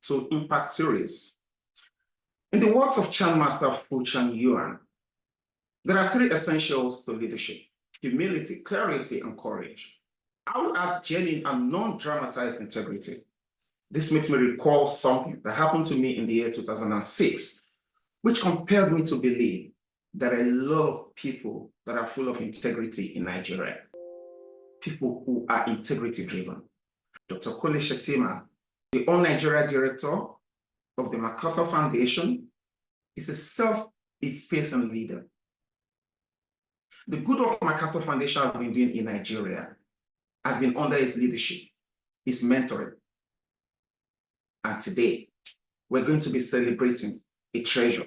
to Impact series. In the words of Chan Master Fu Chan Yuan, there are three essentials to leadership: humility, clarity, and courage. I will add genuine and non-dramatized integrity. This makes me recall something that happened to me in the year 2006, which compelled me to believe there are a lot of people that are full of integrity in Nigeria, people who are integrity-driven. Dr. Kole Shettima, the All Nigeria Director of the MacArthur Foundation, is a self-effacing leader. The good work MacArthur Foundation has been doing in Nigeria has been under his leadership, his mentoring. And today, we're going to be celebrating a treasure.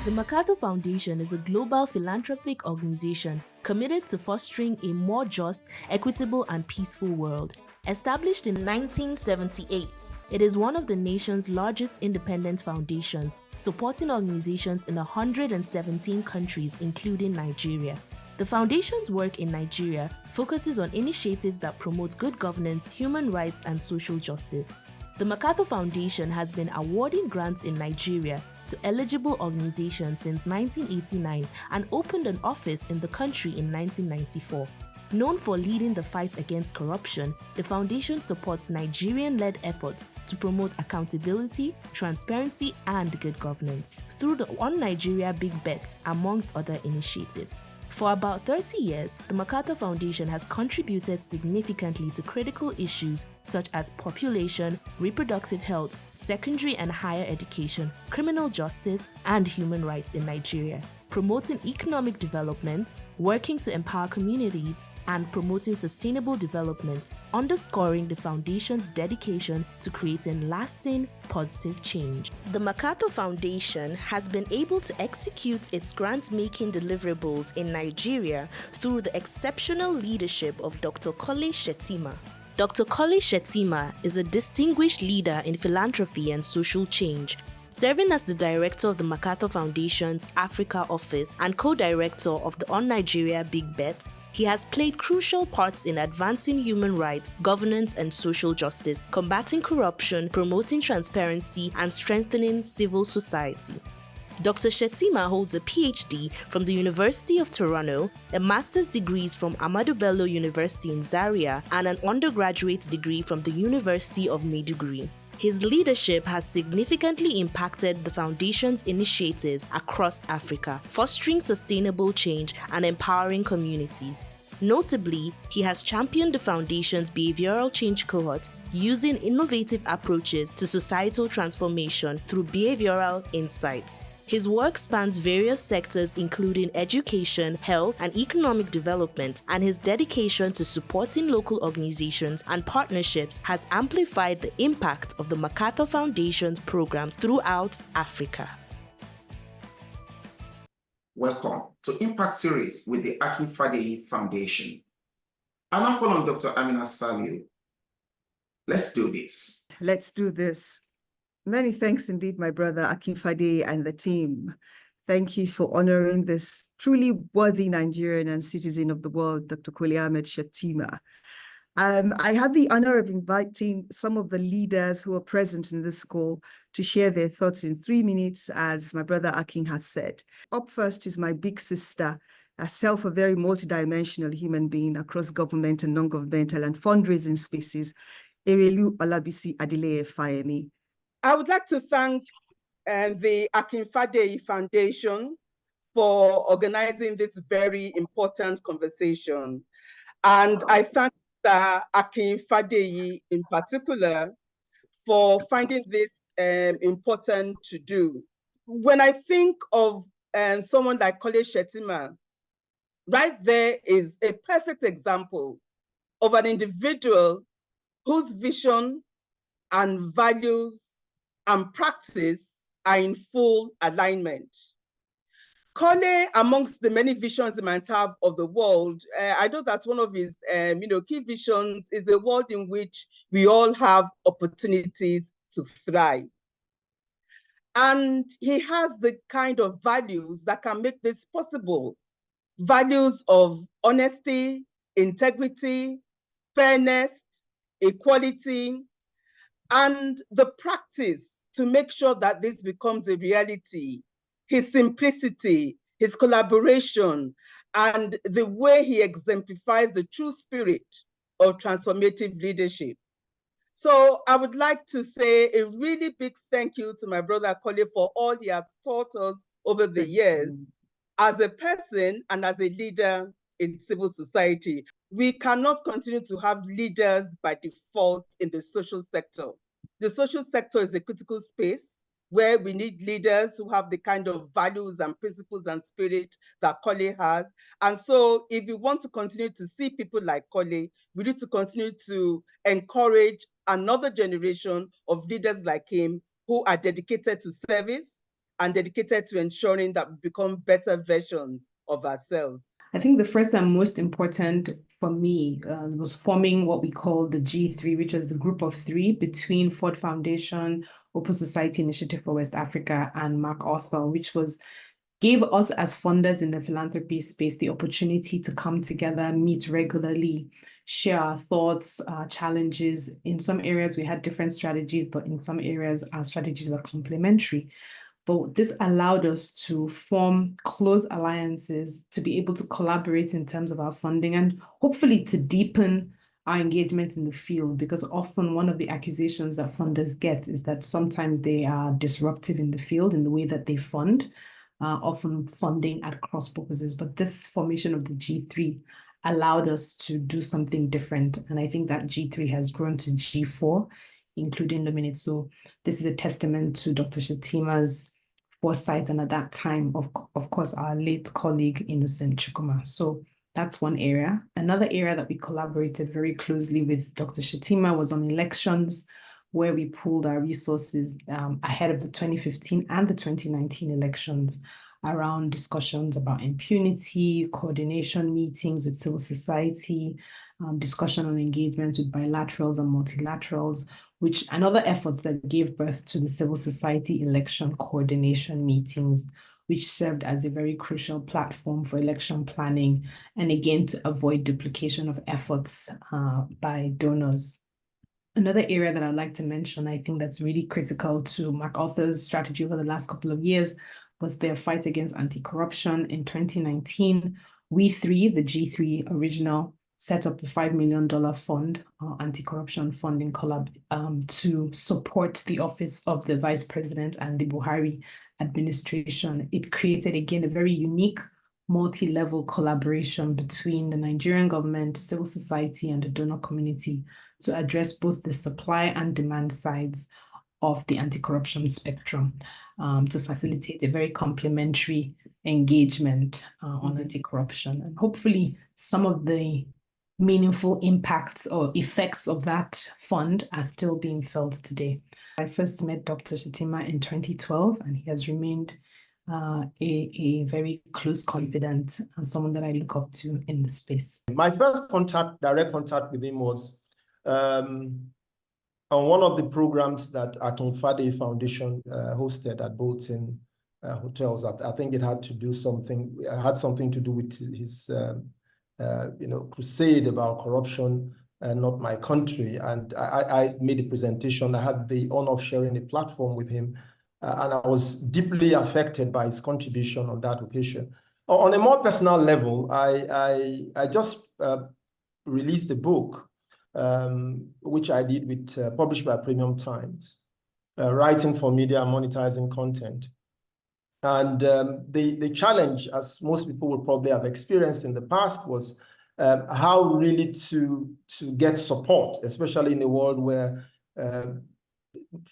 The MacArthur Foundation is a global philanthropic organization committed to fostering a more just, equitable, and peaceful world. Established in 1978, it is one of the nation's largest independent foundations, supporting organizations in 117 countries, including Nigeria. The foundation's work in Nigeria focuses on initiatives that promote good governance, human rights, and social justice. The MacArthur Foundation has been awarding grants in Nigeria to eligible organizations since 1989 and opened an office in the country in 1994. Known for leading the fight against corruption, the foundation supports Nigerian-led efforts to promote accountability, transparency, and good governance through the One Nigeria Big Bet, amongst other initiatives. For about 30 years, the MacArthur Foundation has contributed significantly to critical issues such as population, reproductive health, secondary and higher education, criminal justice, and human rights in Nigeria, promoting economic development, working to empower communities, and promoting sustainable development, underscoring the Foundation's dedication to creating lasting, positive change. The MacArthur Foundation has been able to execute its grant-making deliverables in Nigeria through the exceptional leadership of Dr. Kole Shettima. Dr. Kole Shettima is a distinguished leader in philanthropy and social change, serving as the director of the MacArthur Foundation's Africa office and co-director of the On Nigeria Big Bet. He has played crucial parts in advancing human rights, governance, and social justice, combating corruption, promoting transparency, and strengthening civil society. Dr. Shettima holds a PhD from the University of Toronto, a master's degrees from Ahmadu Bello University in Zaria, and an undergraduate degree from the University of Maiduguri. His leadership has significantly impacted the Foundation's initiatives across Africa, fostering sustainable change and empowering communities. Notably, he has championed the Foundation's behavioral change cohort, using innovative approaches to societal transformation through behavioral insights. His work spans various sectors including education, health, and economic development, and his dedication to supporting local organizations and partnerships has amplified the impact of the MacArthur Foundation's programs throughout Africa. Welcome to Impact Series with the Akinfadeyi Foundation. I'm now calling on Dr. Amina Saliu. Let's do this. Let's do this. Many thanks indeed, my brother Akinfadeyi and the team. Thank you for honoring this truly worthy Nigerian and citizen of the world, Dr. Kole Shettima. I had the honor of inviting some of the leaders who are present in this call to share their thoughts in 3 minutes, as my brother Akin has said. Up first is my big sister, herself a very multidimensional human being across government and non-governmental and fundraising spaces, Erelu Olabisi Adeleye Fayemi. I would like to thank the Akinfadeyi Foundation for organizing this very important conversation. And I thank Akinfadeyi in particular for finding this important to do. When I think of someone like Kole Shettima, right there is a perfect example of an individual whose vision and values and practice are in full alignment. Kole, amongst the many visions he might have of the world, I know that one of his key visions is a world in which we all have opportunities to thrive. And he has the kind of values that can make this possible. Values of honesty, integrity, fairness, equality, and the practice to make sure that this becomes a reality, his simplicity, his collaboration, and the way he exemplifies the true spirit of transformative leadership. So I would like to say a really big thank you to my brother Kole for all he has taught us over the years as a person and as a leader in civil society. We cannot continue to have leaders by default in the social sector. The social sector is a critical space where we need leaders who have the kind of values and principles and spirit that Kole has. And so if we want to continue to see people like Kole, we need to continue to encourage another generation of leaders like him who are dedicated to service and dedicated to ensuring that we become better versions of ourselves. I think the first and most important for me was forming what we call the G3, which was the group of three between Ford Foundation, Open Society Initiative for West Africa, and MacArthur, which gave us as funders in the philanthropy space the opportunity to come together, meet regularly, share our thoughts, challenges. In some areas, we had different strategies, but in some areas, our strategies were complementary. But this allowed us to form close alliances, to be able to collaborate in terms of our funding, and hopefully to deepen our engagement in the field, because often one of the accusations that funders get is that sometimes they are disruptive in the field in the way that they fund, often funding at cross purposes. But this formation of the G3 allowed us to do something different. And I think that G3 has grown to G4, including Luminate. So this is a testament to Dr. Shettima's foresight, and at that time, of course, our late colleague, Innocent Chukwuma. So that's one area. Another area that we collaborated very closely with Dr. Shettima was on elections, where we pooled our resources ahead of the 2015 and the 2019 elections around discussions about impunity, coordination meetings with civil society, discussion on engagement with bilaterals and multilaterals, and other efforts that gave birth to the civil society election coordination meetings, which served as a very crucial platform for election planning, and again, to avoid duplication of efforts by donors. Another area that I'd like to mention, I think that's really critical to MacArthur's strategy over the last couple of years, was their fight against anti-corruption. In 2019, we three, the G3 original, set up a $5 million fund, anti-corruption funding collab, to support the office of the Vice President and the Buhari administration. It created, again, a very unique multi-level collaboration between the Nigerian government, civil society, and the donor community to address both the supply and demand sides of the anti-corruption spectrum, to facilitate a very complementary engagement on anti-corruption. And hopefully some of the meaningful impacts or effects of that fund are still being felt today. I first met Dr. Shettima in 2012, and he has remained a very close confidant and someone that I look up to in the space. My first direct contact with him was on one of the programs that MacArthur Foundation hosted at Bolton Hotels. I think it had something to do with his crusade about corruption, not my country. And I made a presentation. I had the honor of sharing a platform with him, and I was deeply affected by his contribution on that occasion. On a more personal level, I just released a book, which I did with published by Premium Times, writing for media and monetizing content. And the challenge, as most people will probably have experienced in the past, was how really to get support, especially in a world where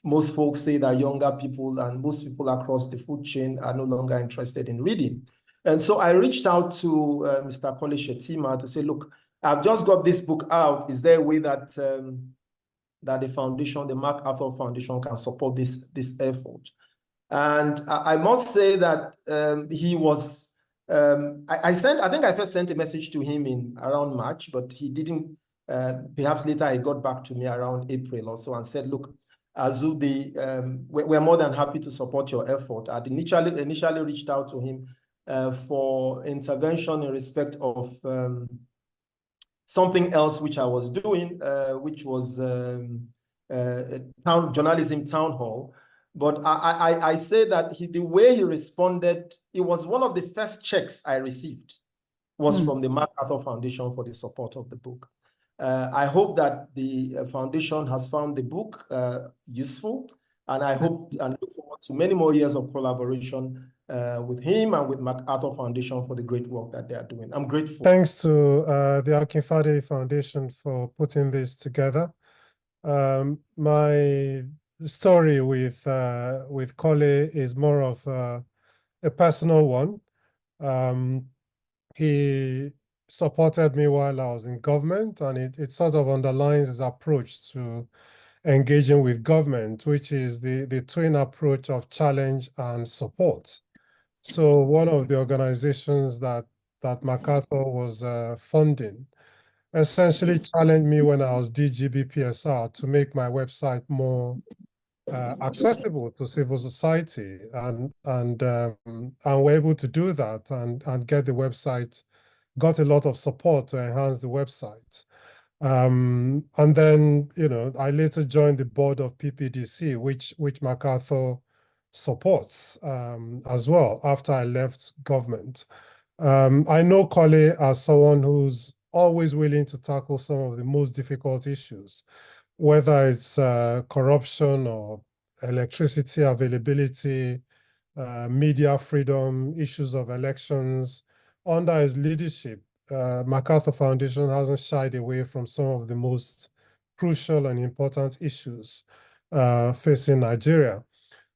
most folks say that younger people and most people across the food chain are no longer interested in reading. And so I reached out to Mr. Kole Shettima to say, look, I've just got this book out. Is there a way that that the foundation, the MacArthur Foundation, can support this effort? And I must say that he was, I think I first sent a message to him in around March, but he didn't, perhaps later he got back to me around April or so and said, look, Azu, we're more than happy to support your effort. I initially reached out to him for intervention in respect of something else which I was doing, which was journalism town hall. But I say that the way he responded, it was one of the first checks I received was from the MacArthur Foundation for the support of the book. I hope that the foundation has found the book useful, and I hope and look forward to many more years of collaboration with him and with MacArthur Foundation for the great work that they are doing. I'm grateful. Thanks to the Akinfade Foundation for putting this together. My story with Kole is more of a personal one. He supported me while I was in government, and it sort of underlines his approach to engaging with government, which is the twin approach of challenge and support. So one of the organizations that MacArthur was funding essentially challenged me when I was DGBPSR to make my website more accessible to civil society, and we're able to do that and get the website, got a lot of support to enhance the website. And then, I later joined the board of PPDC, which MacArthur supports as well after I left government. I know Kole as someone who's always willing to tackle some of the most difficult issues, whether it's corruption or electricity availability, media freedom, issues of elections. Under his leadership, MacArthur Foundation hasn't shied away from some of the most crucial and important issues facing Nigeria.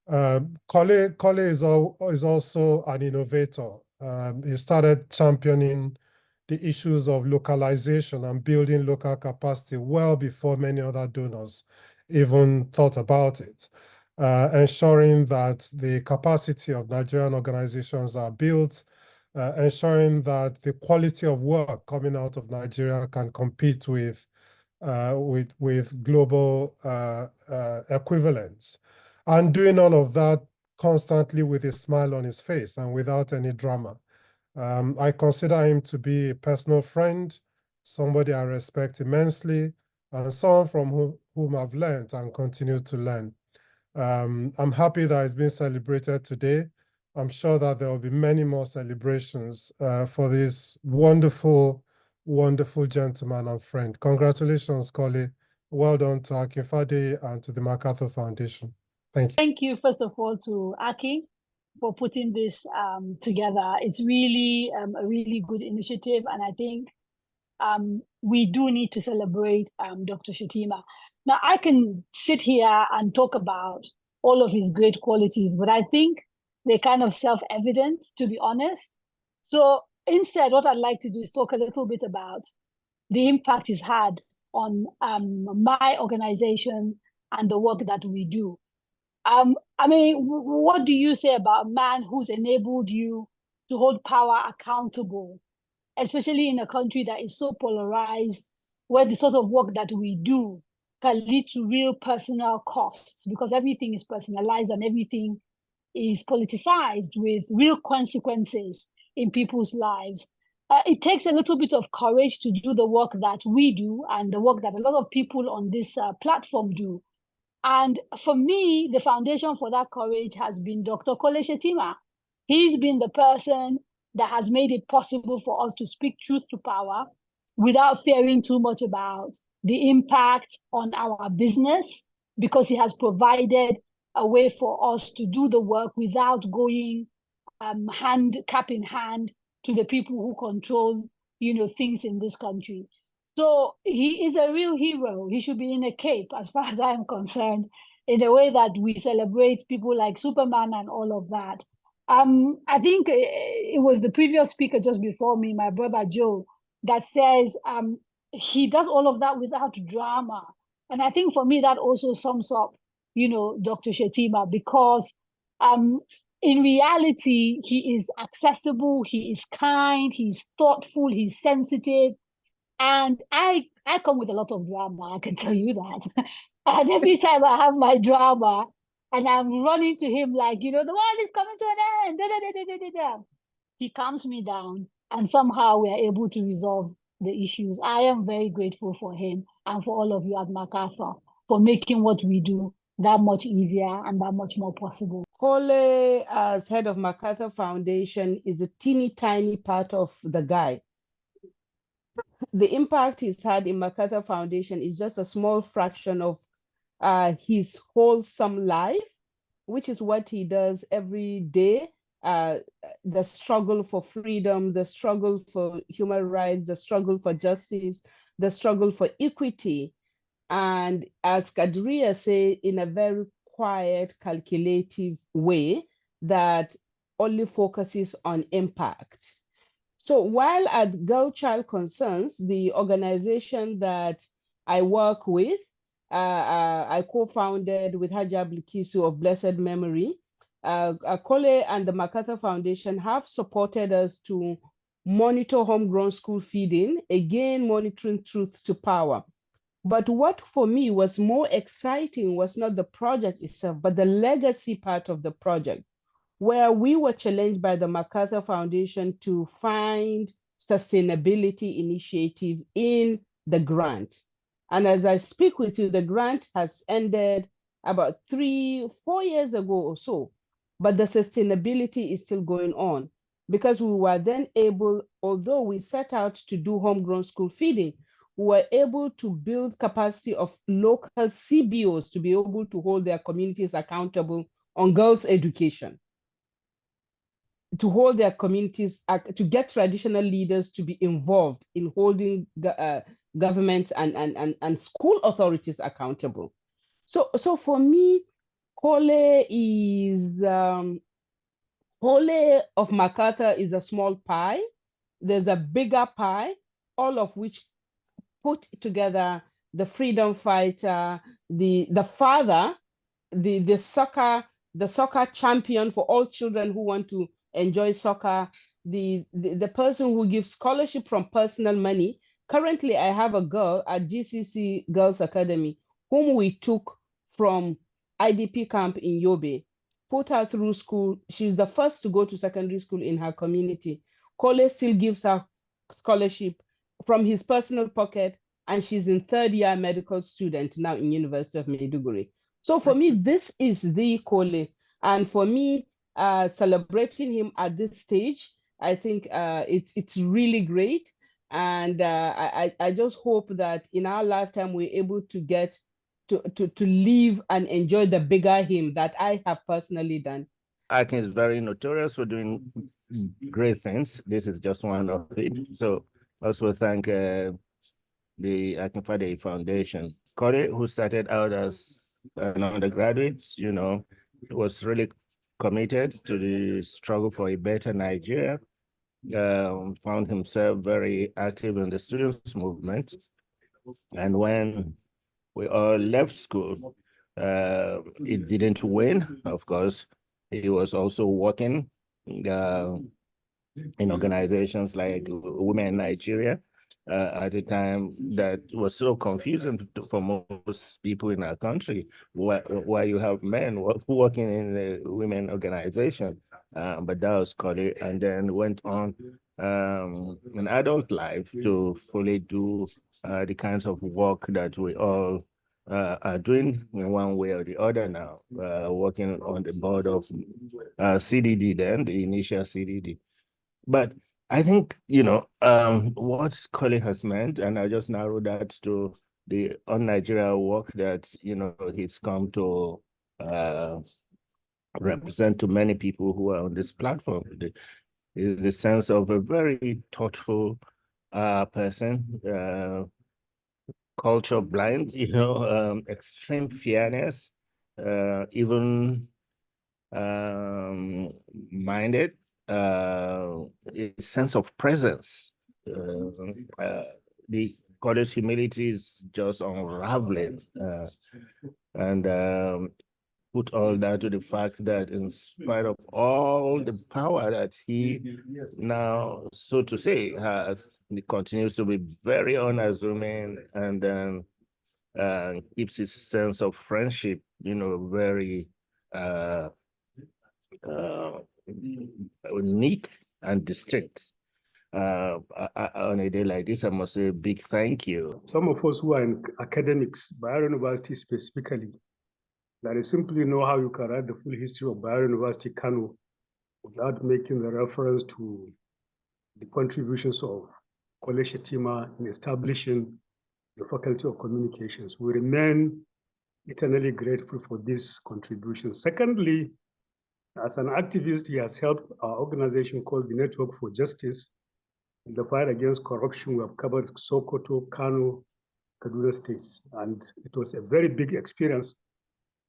Kole is also an innovator. He started championing the issues of localization and building local capacity well before many other donors even thought about it, ensuring that the capacity of Nigerian organizations are built, ensuring that the quality of work coming out of Nigeria can compete with global equivalents, and doing all of that constantly with a smile on his face and without any drama. I consider him to be a personal friend, somebody I respect immensely, and someone from whom I've learned and continue to learn. I'm happy that it's been celebrated today. I'm sure that there will be many more celebrations for this wonderful, wonderful gentleman and friend. Congratulations, Kole. Well done to Akinfade and to the MacArthur Foundation. Thank you. Thank you, first of all, to Aki for putting this together. It's really a really good initiative, and I think we do need to celebrate Dr. Shettima. Now, I can sit here and talk about all of his great qualities, but I think they're kind of self-evident, to be honest. So instead, what I'd like to do is talk a little bit about the impact he's had on my organization and the work that we do. I mean, what do you say about a man who's enabled you to hold power accountable, especially in a country that is so polarized, where the sort of work that we do can lead to real personal costs, because everything is personalized and everything is politicized with real consequences in people's lives. It takes a little bit of courage to do the work that we do and the work that a lot of people on this platform do. And for me, the foundation for that courage has been Dr. Kole Shettima. He's been the person that has made it possible for us to speak truth to power without fearing too much about the impact on our business, because he has provided a way for us to do the work without going cap in hand to the people who control, things in this country. So he is a real hero. He should be in a cape, as far as I'm concerned, in a way that we celebrate people like Superman and all of that. I think it was the previous speaker just before me, my brother Joe, that says he does all of that without drama. And I think for me, that also sums up, Dr. Shettima, because in reality, he is accessible, he is kind, he's thoughtful, he's sensitive. And I come with a lot of drama, I can tell you that. And every time I have my drama and I'm running to him like, the world is coming to an end, da, da, da, da, da, da. He calms me down, and somehow we are able to resolve the issues. I am very grateful for him and for all of you at MacArthur. for making what we do that much easier and that much more possible. Kole, as head of MacArthur Foundation, is a teeny tiny part of the guy. The impact he's had in MacArthur Foundation is just a small fraction of his wholesome life, which is what he does every day. The struggle for freedom, the struggle for human rights, the struggle for justice, the struggle for equity. And as Kadria say, in a very quiet, calculative way that only focuses on impact. So while at Girl Child Concerns, the organization that I work with, I co-founded with Hajab Likisu of blessed memory, Kole and the MacArthur Foundation have supported us to monitor homegrown school feeding, again, monitoring truth to power. But what for me was more exciting was not the project itself, but the legacy part of the project, where we were challenged by the MacArthur Foundation to find sustainability initiative in the grant. And as I speak with you, the grant has ended about 3-4 years ago or so, but the sustainability is still going on because we were then able, although we set out to do homegrown school feeding, we were able to build capacity of local CBOs to be able to hold their communities accountable on girls' education, to hold their communities, to get traditional leaders to be involved in holding governments and school authorities accountable. So for me, Kole of MacArthur is a small pie. There's a bigger pie, all of which put together the freedom fighter, the father, the soccer champion for all children who want to enjoy soccer, the person who gives scholarship from personal money. Currently, I have a girl at GCC Girls Academy whom we took from IDP camp in Yobe, put her through school. She's the first to go to secondary school in her community. Kole still gives her scholarship from his personal pocket, and she's in third-year medical student now in University of Maiduguri. So for me, this is the Kole. And for me, celebrating him at this stage, I think it's really great. And I just hope that in our lifetime, we're able to get to live and enjoy the bigger him that I have personally done. Akin is very notorious for doing great things. This is just one of it. So also thank the Akinfade Foundation. Kole, who started out as an undergraduate, was really committed to the struggle for a better Nigeria, found himself very active in the students' movement. And when we all left school, it didn't win, of course. He was also working in organizations like Women in Nigeria at a time that was so confusing for most people in our country, why you have men working in the women organization. But that was Kole, and then went on in adult life to fully do the kinds of work that we all are doing in one way or the other now, working on the board of CDD then, the initial CDD. But I think, what Kole has meant, and I just narrow that to the un-Nigeria work that, he's come to represent to many people who are on this platform. Is the sense of a very thoughtful person, culture blind, extreme fairness, even minded, a sense of presence. The Kole's humility is just unraveling, and put all that to the fact that in spite of all the power that he now, so to say, has, he continues to be very unassuming, and then keeps his sense of friendship, very neat and distinct. on a day like this, I must say a big thank you. Some of us who are in academics, Bayero University specifically, that is simply know how you can write the full history of Bayero University Kano without making the reference to the contributions of Kole Shettima in establishing the Faculty of Communications. We remain eternally grateful for this contribution. Secondly, as an activist, he has helped our organization called the Network for Justice in the fight against corruption. We have covered Sokoto, Kano, Kaduna states, and it was a very big experience,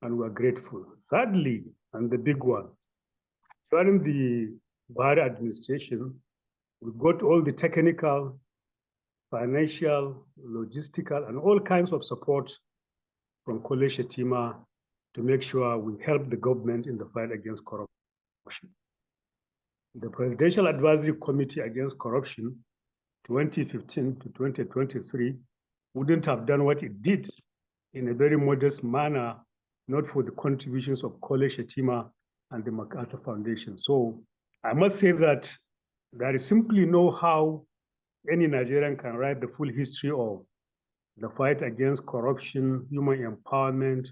and we are grateful. Thirdly, and the big one, during the Buhari administration, we got all the technical, financial, logistical, and all kinds of support from Kole Shettima to make sure we help the government in the fight against corruption. The Presidential Advisory Committee Against Corruption, 2015 to 2023, wouldn't have done what it did in a very modest manner, not for the contributions of Kole Shettima and the MacArthur Foundation. So I must say that there is simply no how any Nigerian can write the full history of the fight against corruption, human empowerment,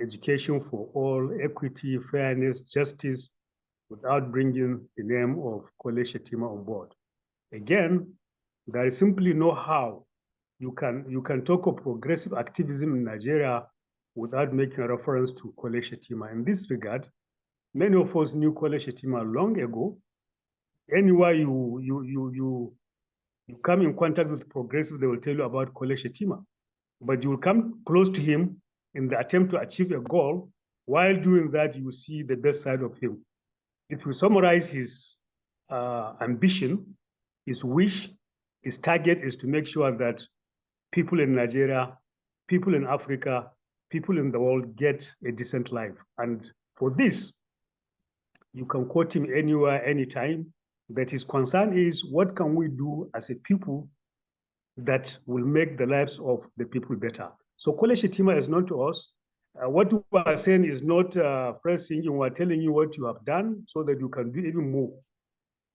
education for all, equity, fairness, justice, without bringing the name of Kole Shettima on board. Again, there is simply no how you can talk of progressive activism in Nigeria without making a reference to Kole Shettima. In this regard, many of us knew Kole Shettima long ago. Anywhere you come in contact with progressive, they will tell you about Kole Shettima. But you will come close to him in the attempt to achieve a goal. While doing that, you see the best side of him. If you summarize his ambition, his wish, his target is to make sure that people in Nigeria, people in Africa, people in the world get a decent life. And for this, you can quote him anywhere, anytime. But his concern is, what can we do as a people that will make the lives of the people better? So Kole Shettima is known to us. What we are saying is not first singing, we're telling you what you have done so that you can do even more.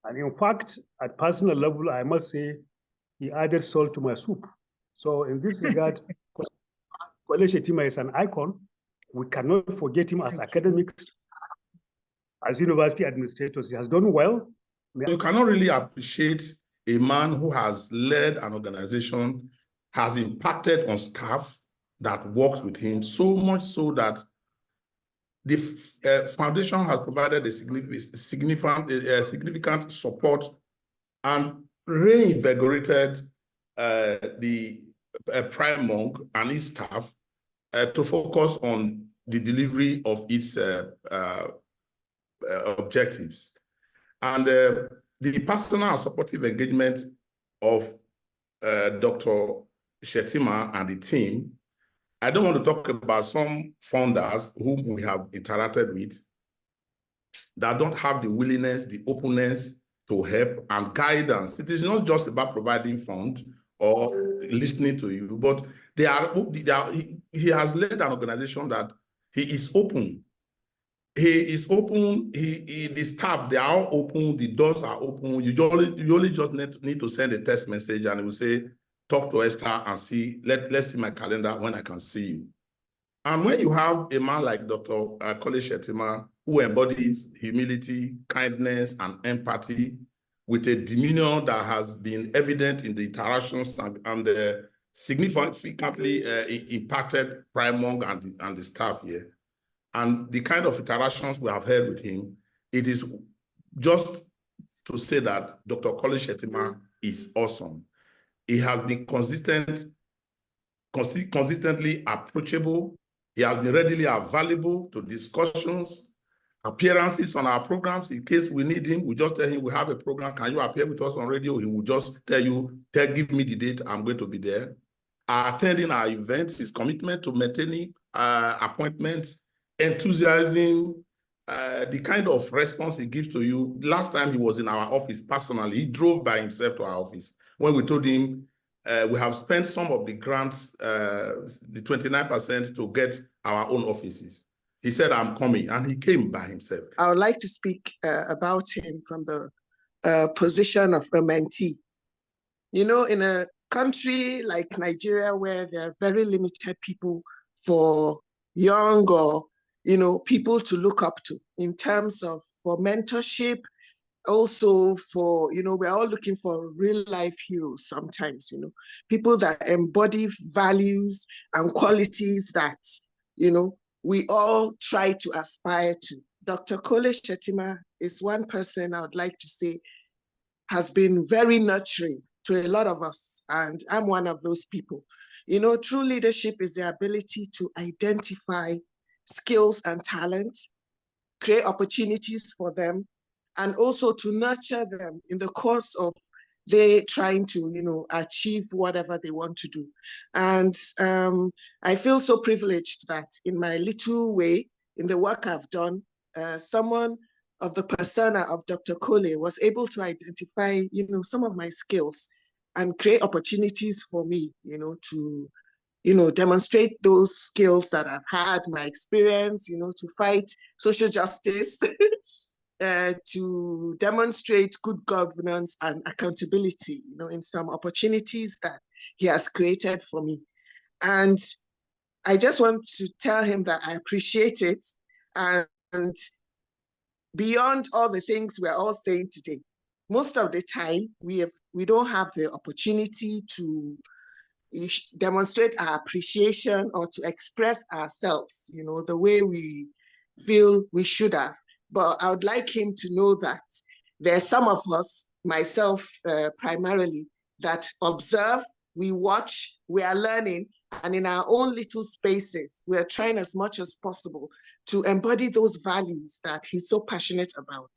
And in fact, at personal level, I must say, he added salt to my soup. So in this regard, Kole Shettima is an icon. We cannot forget him as academics, as university administrators. He has done well. You cannot really appreciate a man who has led an organization, has impacted on staff that works with him, so much so that the foundation has provided a significant support and reinvigorated the Prime Monk and his staff to focus on the delivery of its objectives. And the personal and supportive engagement of Dr. Shettima and the team, I don't want to talk about some founders whom we have interacted with that don't have the willingness, the openness to help and guidance. It is not just about providing funds or listening to you, but he has led an organization that he is open. He is open. The staff, they are all open. The doors are open. You only just need to send a text message, and it will say, "Talk to Esther and see. Let's see my calendar when I can see you." And when you have a man like Dr. Kole Shettima, who embodies humility, kindness, and empathy, with a demeanor that has been evident in the interactions and significantly impacted Prime Monk and the staff here. And the kind of interactions we have had with him, it is just to say that Dr. Kole Shettima is awesome. He has been consistently approachable. He has been readily available to discussions, appearances on our programs. In case we need him, we just tell him we have a program. Can you appear with us on radio? He will just tell you, give me the date, I'm going to be there. Attending our events, his commitment to maintaining appointments, enthusiasm, the kind of response he gives to you. Last time he was in our office personally, he drove by himself to our office. When we told him we have spent some of the grants, the 29% to get our own offices. He said, "I'm coming," and he came by himself. I would like to speak about him from the position of a mentee. You know, in a country like Nigeria, where there are very limited people for young or, you know, people to look up to in terms of for mentorship, also for, you know, we're all looking for real life heroes sometimes, you know, people that embody values and qualities that, you know, we all try to aspire to. Dr. Kole Shettima is one person I would like to say has been very nurturing to a lot of us, and I'm one of those people. You know, true leadership is the ability to identify skills and talents, create opportunities for them, and also to nurture them in the course of they trying to, you know, achieve whatever they want to do. And I feel so privileged that in my little way, in the work I've done, someone of the persona of Dr. Kole was able to identify, you know, some of my skills and create opportunities for me, you know, to, you know, demonstrate those skills that I've had, my experience, you know, to fight social justice, to demonstrate good governance and accountability, you know, in some opportunities that he has created for me. And I just want to tell him that I appreciate it. And beyond all the things we're all saying today, most of the time we don't have the opportunity to demonstrate our appreciation or to express ourselves, you know, the way we feel we should have. But I would like him to know that there are some of us, myself primarily, that observe, we watch, we are learning, and in our own little spaces, we are trying as much as possible to embody those values that he's so passionate about.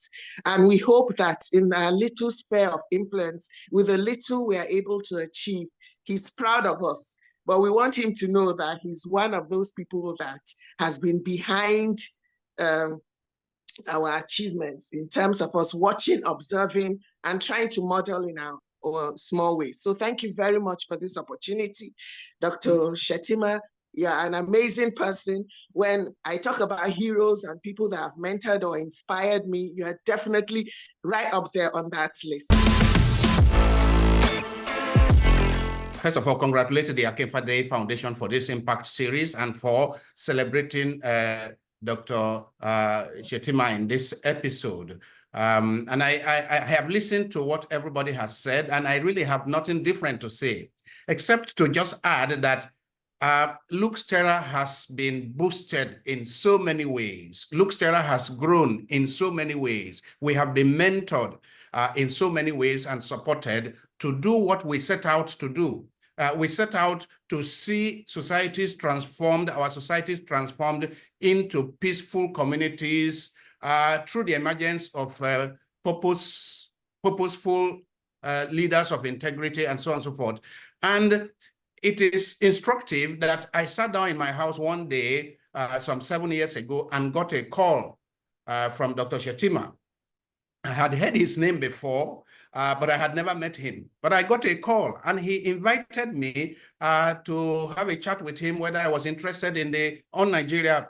And we hope that in our little sphere of influence, with the little we are able to achieve, he's proud of us, but we want him to know that he's one of those people that has been behind our achievements in terms of us watching, observing, and trying to model in our small way. So thank you very much for this opportunity. Dr. Shettima, you're an amazing person. When I talk about heroes and people that have mentored or inspired me, you are definitely right up there on that list. First of all, congratulate the Akinfade Foundation for this impact series and for celebrating Dr. Shettima in this episode. And I have listened to what everybody has said, and I really have nothing different to say, except to just add that Luke's Terra has been boosted in so many ways. Luke's Terra has grown in so many ways. We have been mentored in so many ways and supported to do what we set out to do. We set out to see societies transformed, our societies transformed into peaceful communities through the emergence of purposeful leaders of integrity and so on and so forth. And it is instructive that I sat down in my house one day some 7 years ago and got a call from Dr. Shettima. I had heard his name before, but I had never met him. But I got a call, and he invited me to have a chat with him whether I was interested in the On Nigeria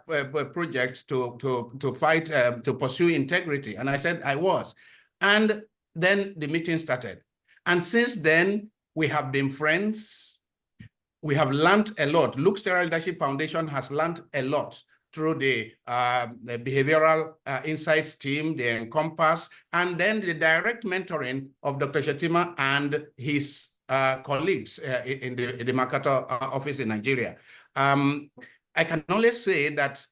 project to fight, to pursue integrity. And I said I was. And then the meeting started. And since then, we have been friends. We have learned a lot. Luke's Terra Leadership Foundation has learned a lot through the behavioral insights team, the Encompass, and then the direct mentoring of Dr. Shettima and his colleagues in the MacArthur office in Nigeria. I can only say that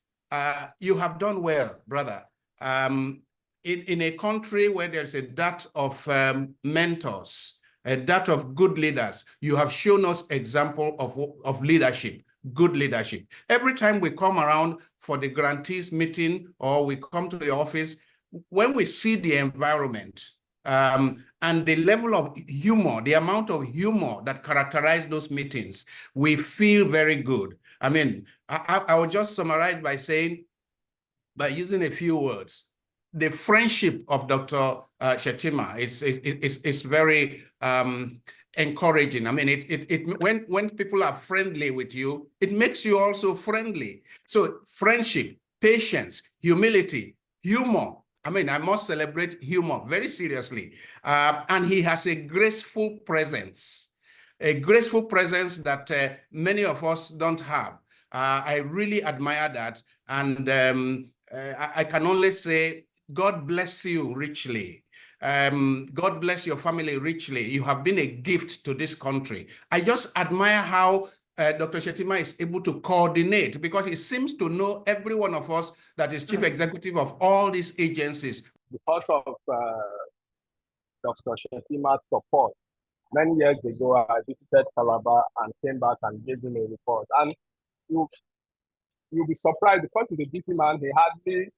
you have done well, brother. In a country where there's a dearth of mentors, a dearth of good leaders, you have shown us example of leadership. Good leadership. Every time we come around for the grantees meeting or we come to the office, when we see the environment and the level of humor, the amount of humor that characterize those meetings, we feel very good. I mean, I will just summarize by saying, by using a few words, the friendship of Dr. Shettima is very encouraging. I mean, when people are friendly with you, it makes you also friendly. So friendship, patience, humility, humor, I mean, I must celebrate humor very seriously. And he has a graceful presence that many of us don't have. I really admire that. And I can only say, God bless you richly. God bless your family richly. You have been a gift to this country. I just admire how Dr. Shettima is able to coordinate, because he seems to know every one of us that is chief executive of all these agencies. Because of Dr. Shettima's support, many years ago, I visited Calabar and came back and gave him a report. And you'll be surprised, because he's a busy man, he hardly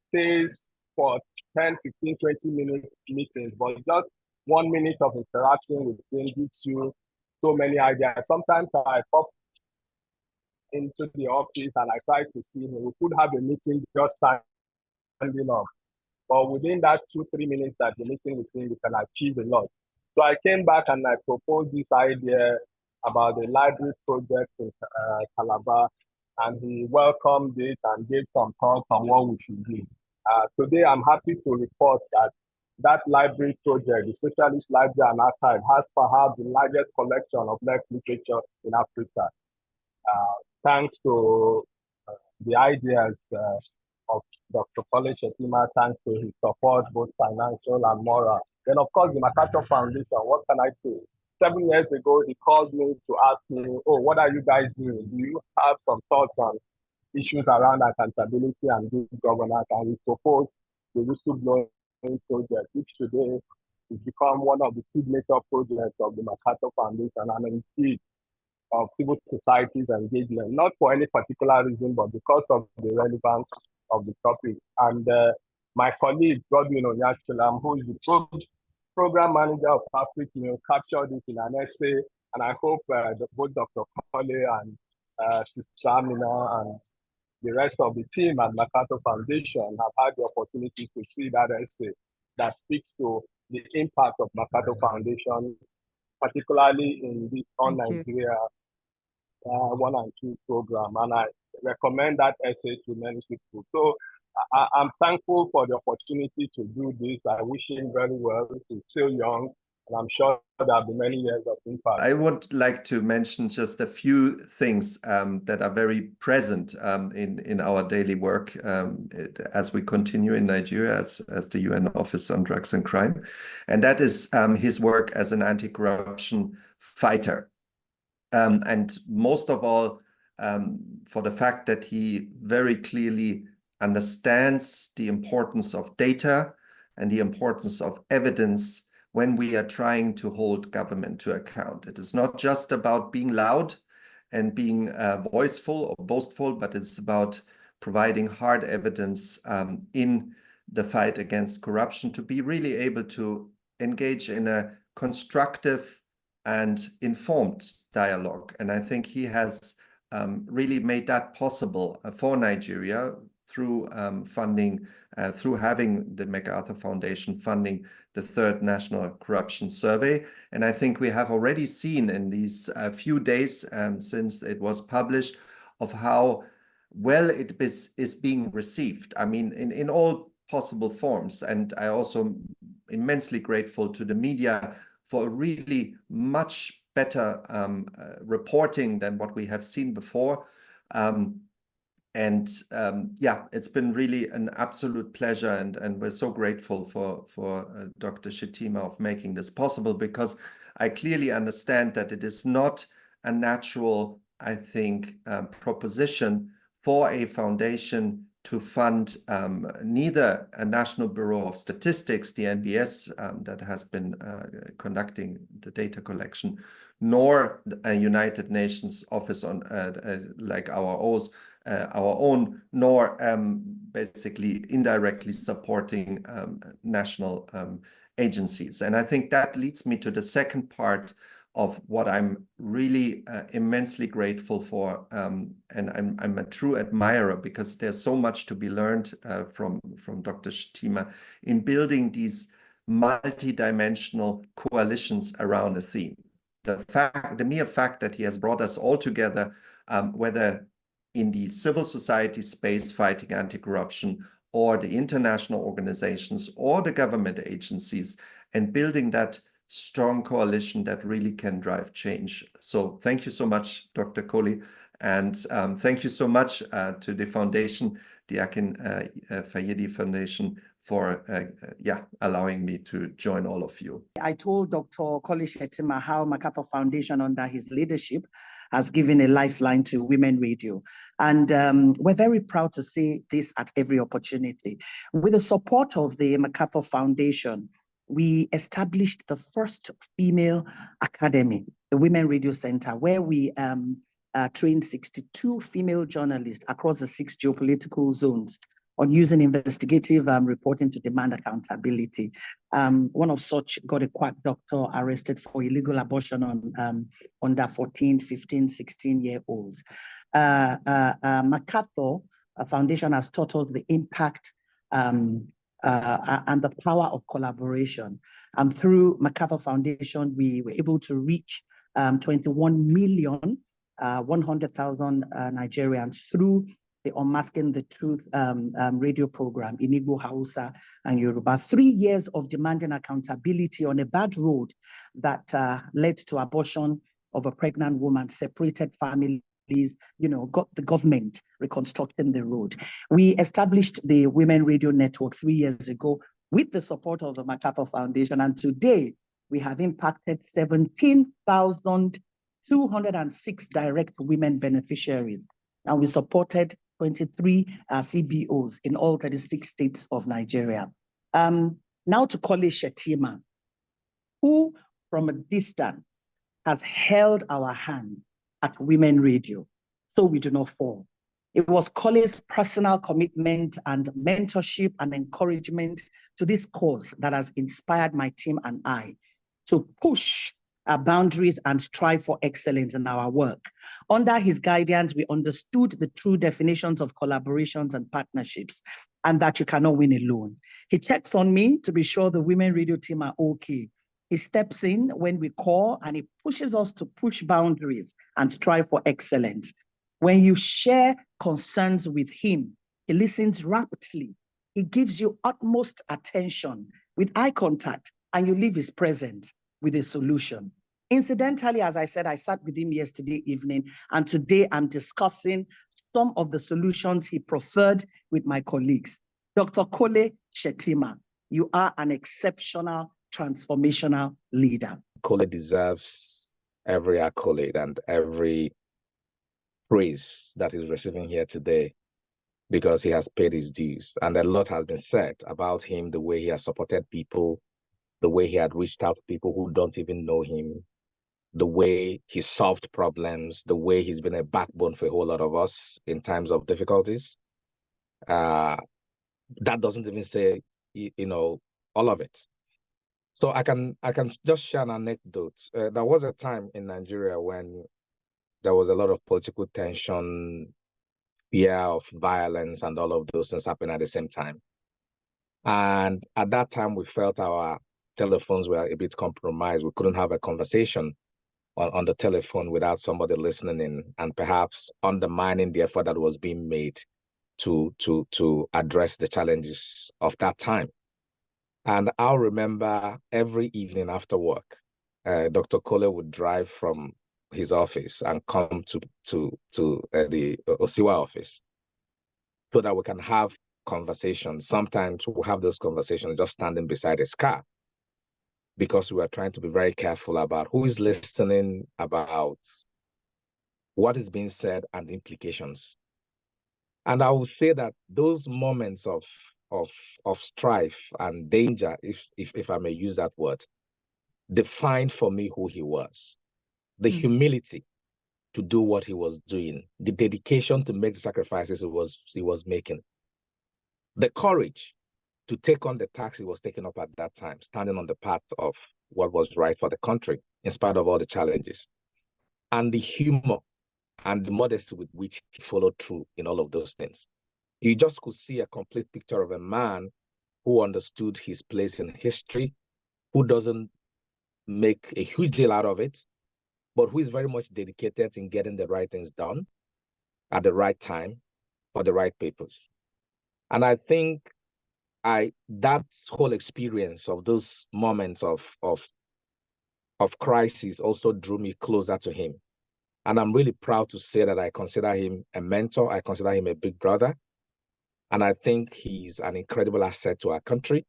stays for 10, 15, 20 minute meetings, but just 1 minute of interaction with him gives you so many ideas. Sometimes I pop into the office and I try to see him. We could have a meeting just standing up, but within that 2-3 minutes that the meeting with him, we can achieve a lot. So I came back and I proposed this idea about the library project in Calabar, and he welcomed it and gave some thoughts on what we should do. Today, I'm happy to report that library project, the Socialist Library and Archive, has perhaps the largest collection of left literature in Africa. Thanks to the ideas of Dr. Kole Shettima, thanks to his support, both financial and moral. Then, of course, the MacArthur Foundation, what can I say? 7 years ago, he called me to ask me, oh, what are you guys doing? Do you have some thoughts on issues around accountability and good governance? And we proposed the whistleblowing project, which today has become one of the signature projects of the MacArthur Foundation and indeed of civil society's engagement, not for any particular reason, but because of the relevance of the topic. And my colleague, Godwin Onyashilam, who is the program manager of Africa, captured it in an essay. And I hope both Dr. Kole and Sister Amina and the rest of the team at MacArthur Foundation have had the opportunity to see that essay that speaks to the impact of MacArthur Foundation, particularly in the On Nigeria 1 and 2 program. And I recommend that essay to many people. So I'm thankful for the opportunity to do this. I wish him very well. He's still young, and I'm sure there'll be many years of impact. I would like to mention just a few things that are very present in our daily work as we continue in Nigeria as the UN Office on Drugs and Crime. And that is his work as an anti-corruption fighter. And most of all, for the fact that he very clearly understands the importance of data and the importance of evidence when we are trying to hold government to account. It is not just about being loud and being voiceful or boastful, but it's about providing hard evidence in the fight against corruption to be really able to engage in a constructive and informed dialogue. And I think he has really made that possible for Nigeria through funding, through having the MacArthur Foundation funding the 3rd National Corruption Survey. And I think we have already seen in these few days since it was published of how well it is being received. I mean, in all possible forms. And I also immensely grateful to the media for really much better reporting than what we have seen before. Yeah, it's been really an absolute pleasure, and we're so grateful for Dr. Shettima of making this possible, because I clearly understand that it is not a natural, I think, proposition for a foundation to fund neither a National Bureau of Statistics, the NBS, that has been conducting the data collection, nor a United Nations office on like our own, nor basically indirectly supporting national agencies. And I think that leads me to the second part of what I'm really immensely grateful for, and I'm a true admirer, because there's so much to be learned from Dr. Shettima in building these multi-dimensional coalitions around a theme. The mere fact that he has brought us all together, whether in the civil society space fighting anti-corruption or the international organizations or the government agencies, and building that strong coalition that really can drive change. So thank you so much, Dr. Kole, and thank you so much to the foundation, the Akin Fayedi Foundation, for allowing me to join all of you. I told Dr. Kole Shettima how MacArthur Foundation, under his leadership, has given a lifeline to women radio. And we're very proud to say this at every opportunity. With the support of the MacArthur Foundation, we established the first female academy, the Women Radio Center, where we trained 62 female journalists across the 6 geopolitical zones on using investigative reporting to demand accountability. One of such got a quack doctor arrested for illegal abortion on under 14, 15, 16-year-olds. MacArthur Foundation has taught us the impact and the power of collaboration. And through MacArthur Foundation, we were able to reach 21,100,000 Nigerians through the Unmasking the Truth radio program in Igbo, Hausa, and Yoruba. 3 years of demanding accountability on a bad road that led to abortion of a pregnant woman, separated families, got the government reconstructing the road. We established the Women Radio Network 3 years ago with the support of the MacArthur Foundation, and today we have impacted 17,206 direct women beneficiaries, and we supported 23 CBOs in all 36 states of Nigeria. Now to Kole Shettima, who from a distance has held our hand at Women Radio, so we do not fall. It was Kole's personal commitment and mentorship and encouragement to this cause that has inspired my team and I to push our boundaries and strive for excellence in our work. Under his guidance, we understood the true definitions of collaborations and partnerships, and that you cannot win alone. He checks on me to be sure the Women Radio team are okay. He steps in when we call, and he pushes us to push boundaries and strive for excellence. When you share concerns with him, he listens rapidly. He gives you utmost attention with eye contact, and you leave his presence with a solution. Incidentally, as I said, I sat with him yesterday evening, and today I'm discussing some of the solutions he preferred with my colleagues. Dr. Kole Shettima, you are an exceptional, transformational leader. Kole deserves every accolade and every praise that he's receiving here today, because he has paid his dues. And a lot has been said about him, the way he has supported people, the way he had reached out to people who don't even know him, the way he solved problems, the way he's been a backbone for a whole lot of us in times of difficulties. That doesn't even say, all of it. So I can just share an anecdote. There was a time in Nigeria when there was a lot of political tension, fear of violence, and all of those things happening at the same time. And at that time, we felt our telephones were a bit compromised. We couldn't have a conversation on the telephone without somebody listening in, and perhaps undermining the effort that was being made to address the challenges of that time. And I'll remember every evening after work, Dr. Kole would drive from his office and come to the Osiwa office so that we can have conversations. Sometimes we'll have those conversations just standing beside his car, because we are trying to be very careful about who is listening, about what is being said, and the implications. And I would say that those moments of strife and danger, if I may use that word, defined for me who he was. The humility to do what he was doing, the dedication to make the sacrifices he was making, the courage to take on the task he was taking up at that time, standing on the path of what was right for the country, in spite of all the challenges, and the humor and the modesty with which he followed through in all of those things. You just could see a complete picture of a man who understood his place in history, who doesn't make a huge deal out of it, but who is very much dedicated in getting the right things done at the right time for the right purpose. And I think that whole experience of those moments of crisis also drew me closer to him. And I'm really proud to say that I consider him a mentor. I consider him a big brother. And I think he's an incredible asset to our country,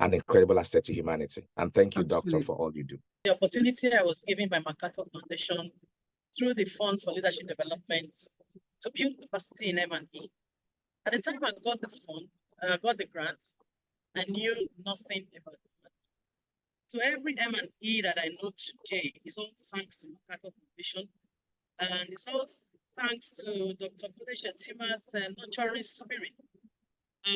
an incredible asset to humanity. And thank you, Doctor, for all you do. The opportunity I was given by MacArthur Foundation through the Fund for Leadership Development to build capacity in M&E. At the time I got the fund, got the grant, I knew nothing about it. So every M&E that I know today is all thanks to MacArthur Foundation, and it's all thanks to Dr. Kole Shettima's nurturing spirit.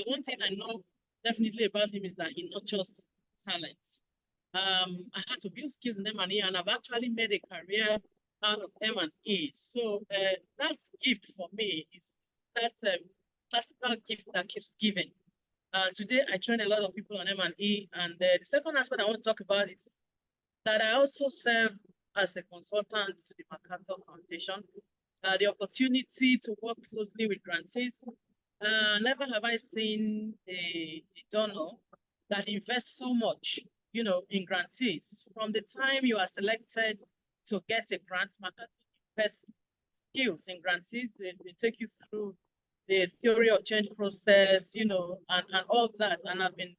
One thing I know definitely about him is that he nurtures talent. I had to build skills in M&E, and I've actually made a career out of M&E. So that gift for me is that classical gift that keeps giving. Today, I train a lot of people on M&E, and the second aspect I want to talk about is that I also serve as a consultant to the MacArthur Foundation. The opportunity to work closely with grantees. Never have I seen a donor that invests so much, in grantees. From the time you are selected to get a grant, MacArthur invests skills in grantees. They take you through the theory of change process, and all that. And I've been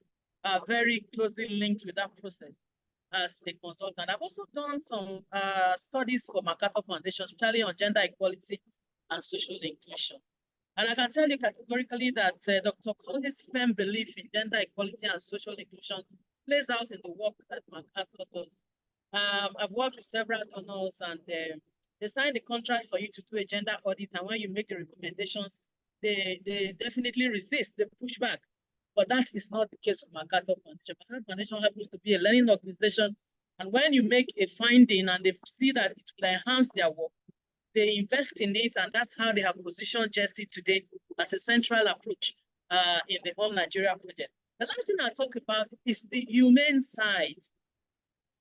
very closely linked with that process as a consultant. I've also done some studies for MacArthur Foundation, especially on gender equality and social inclusion. And I can tell you categorically that Dr. Kole's firm belief in gender equality and social inclusion plays out in the work that MacArthur does. I've worked with several donors, and they sign the contract for you to do a gender audit, and when you make the recommendations, they definitely resist, they push back. But that is not the case of MacArthur Foundation. MacArthur Foundation happens to be a learning organization, and when you make a finding and they see that it will enhance their work, they invest in it, and that's how they have positioned GESI today as a central approach in the whole Nigeria project. The last thing I talk about is the humane side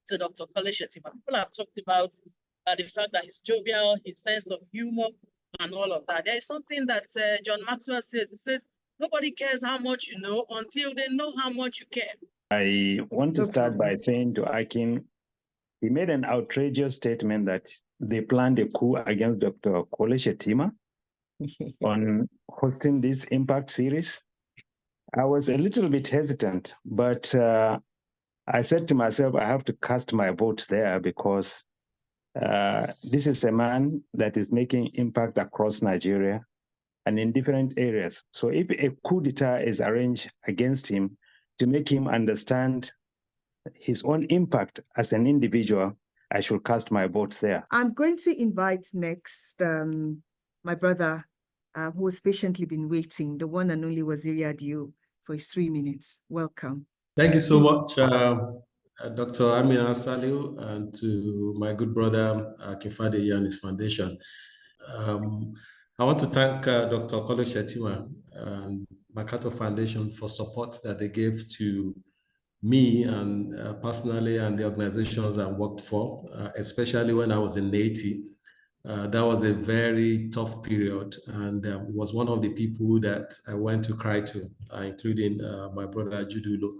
to Dr. Kole Shettima. People have talked about the fact that he's jovial, his sense of humor, and all of that. There is something that John Maxwell says. He says, nobody cares how much you know until they know how much you care. I want to start by saying to Akin, he made an outrageous statement that they planned a coup against Dr. Kole Shettima on hosting this Impact series. I was a little bit hesitant, but I said to myself, I have to cast my vote there because this is a man that is making impact across Nigeria and in different areas. So if a coup d'etat is arranged against him to make him understand his own impact as an individual, I should cast my vote there. I'm going to invite next my brother who has patiently been waiting, the one and only Waziri Adio, for his 3 minutes. Welcome. Thank you so much, Dr. Amina Saliu, and to my good brother, Akinfade and his foundation. I want to thank Dr. Kole Shettima and MacArthur Foundation for support that they gave to me and personally and the organizations I worked for, especially when I was in Haiti. That was a very tough period, and was one of the people that I went to cry to, including my brother Judulo.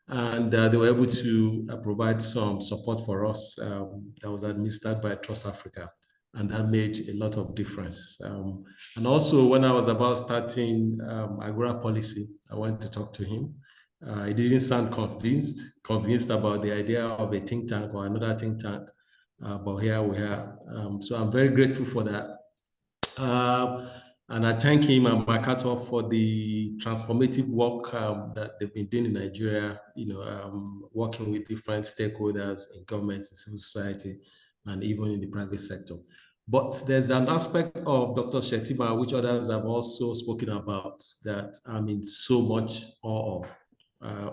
And they were able to provide some support for us that was administered by Trust Africa, and that made a lot of difference. And also, when I was about starting Agora Policy, I went to talk to him. He didn't sound convinced about the idea of a think tank or another think tank, but here we are. So I'm very grateful for that. And I thank him and MacArthur for the transformative work that they've been doing in Nigeria, working with different stakeholders in government, in civil society, and even in the private sector. But there's an aspect of Dr. Shettima, which others have also spoken about, that I'm in so much awe of.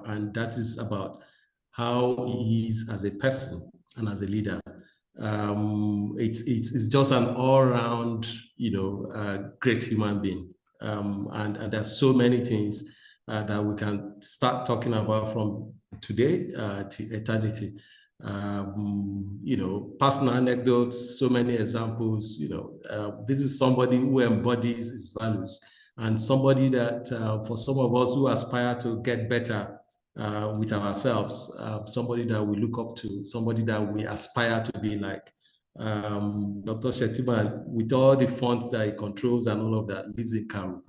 And that is about how he is as a person and as a leader. It's just an all-round, great human being. And there's so many things that we can start talking about from today to eternity. Personal anecdotes, so many examples. This is somebody who embodies his values. and somebody that for some of us who aspire to get better with ourselves, somebody that we look up to, somebody that we aspire to be like. Dr. Shettima, with all the funds that he controls and all of that, lives in Cairo.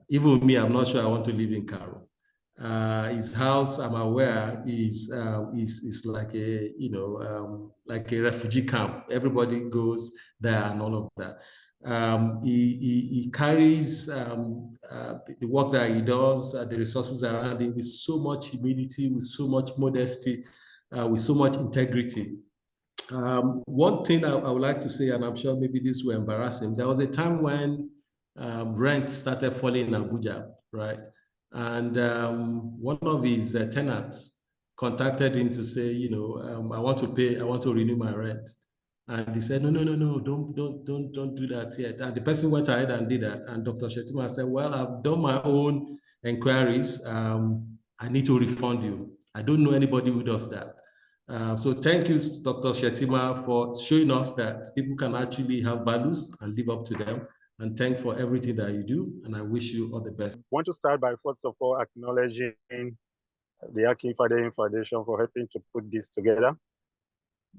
Even me, I'm not sure I want to live in Cairo. His house, I'm aware, is like a like a refugee camp. Everybody goes there and all of that. He carries the work that he does, the resources around him with so much humility, with so much modesty, with so much integrity. One thing I would like to say, and I'm sure maybe this will embarrass him, there was a time when rent started falling in Abuja, right? And one of his tenants contacted him to say, I want to renew my rent. And he said, no, don't do that yet. And the person went ahead and did that. And Dr. Shettima said, well, I've done my own inquiries. I need to refund you. I don't know anybody who does that. So thank you, Dr. Shettima, for showing us that people can actually have values and live up to them. And thank for everything that you do. And I wish you all the best. I want to start by first of all acknowledging the Akinfade Foundation for helping to put this together.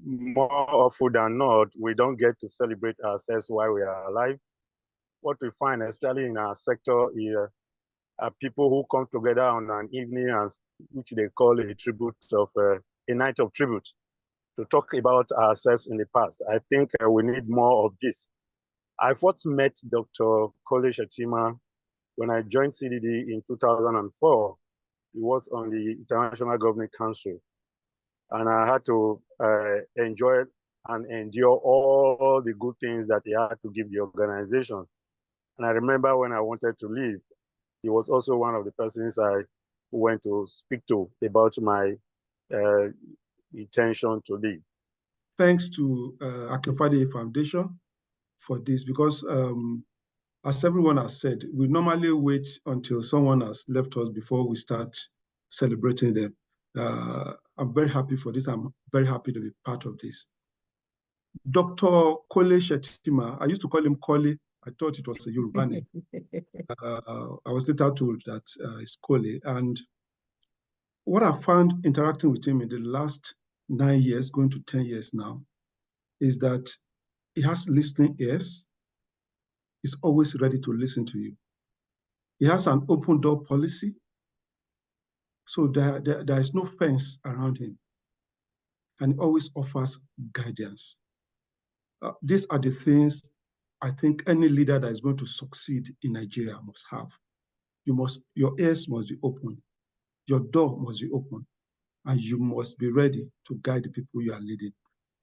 More often than not, we don't get to celebrate ourselves while we are alive. What we find, especially in our sector, are people who come together on an evening, which they call a tribute of a night of tribute, to talk about ourselves in the past. I think we need more of this. I first met Dr. Kole Shettima when I joined CDD in 2004. He was on the International Governing Council. And I had to enjoy and endure all the good things that he had to give the organization. And I remember when I wanted to leave, he was also one of the persons I went to speak to about my intention to leave. Thanks to Akinfade Foundation for this, because as everyone has said, we normally wait until someone has left us before we start celebrating them. I'm very happy for this. I'm very happy to be part of this. Dr. Kole Shettima, I used to call him Kole. I thought it was a Yoruba name. I was later told that it's Kole. And what I found interacting with him in the last 9 years, going to 10 years now, is that he has listening ears. He's always ready to listen to you. He has an open door policy. So there is no fence around him. And he always offers guidance. These are the things I think any leader that is going to succeed in Nigeria must have. Your ears must be open. Your door must be open. And you must be ready to guide the people you are leading.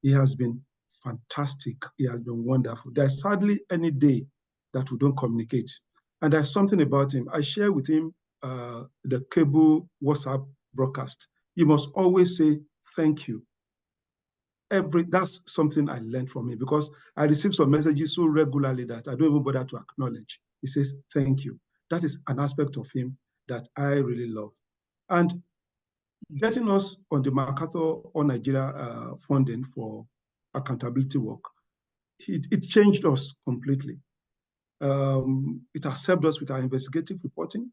He has been fantastic. He has been wonderful. There's hardly any day that we don't communicate. And there's something about him. I share with him the cable WhatsApp broadcast. He must always say, thank you. That's something I learned from him, because I receive some messages so regularly that I don't even bother to acknowledge. He says, thank you. That is an aspect of him that I really love. And getting us on the MacArthur All Nigeria funding for accountability work, it changed us completely. It has helped us with our investigative reporting.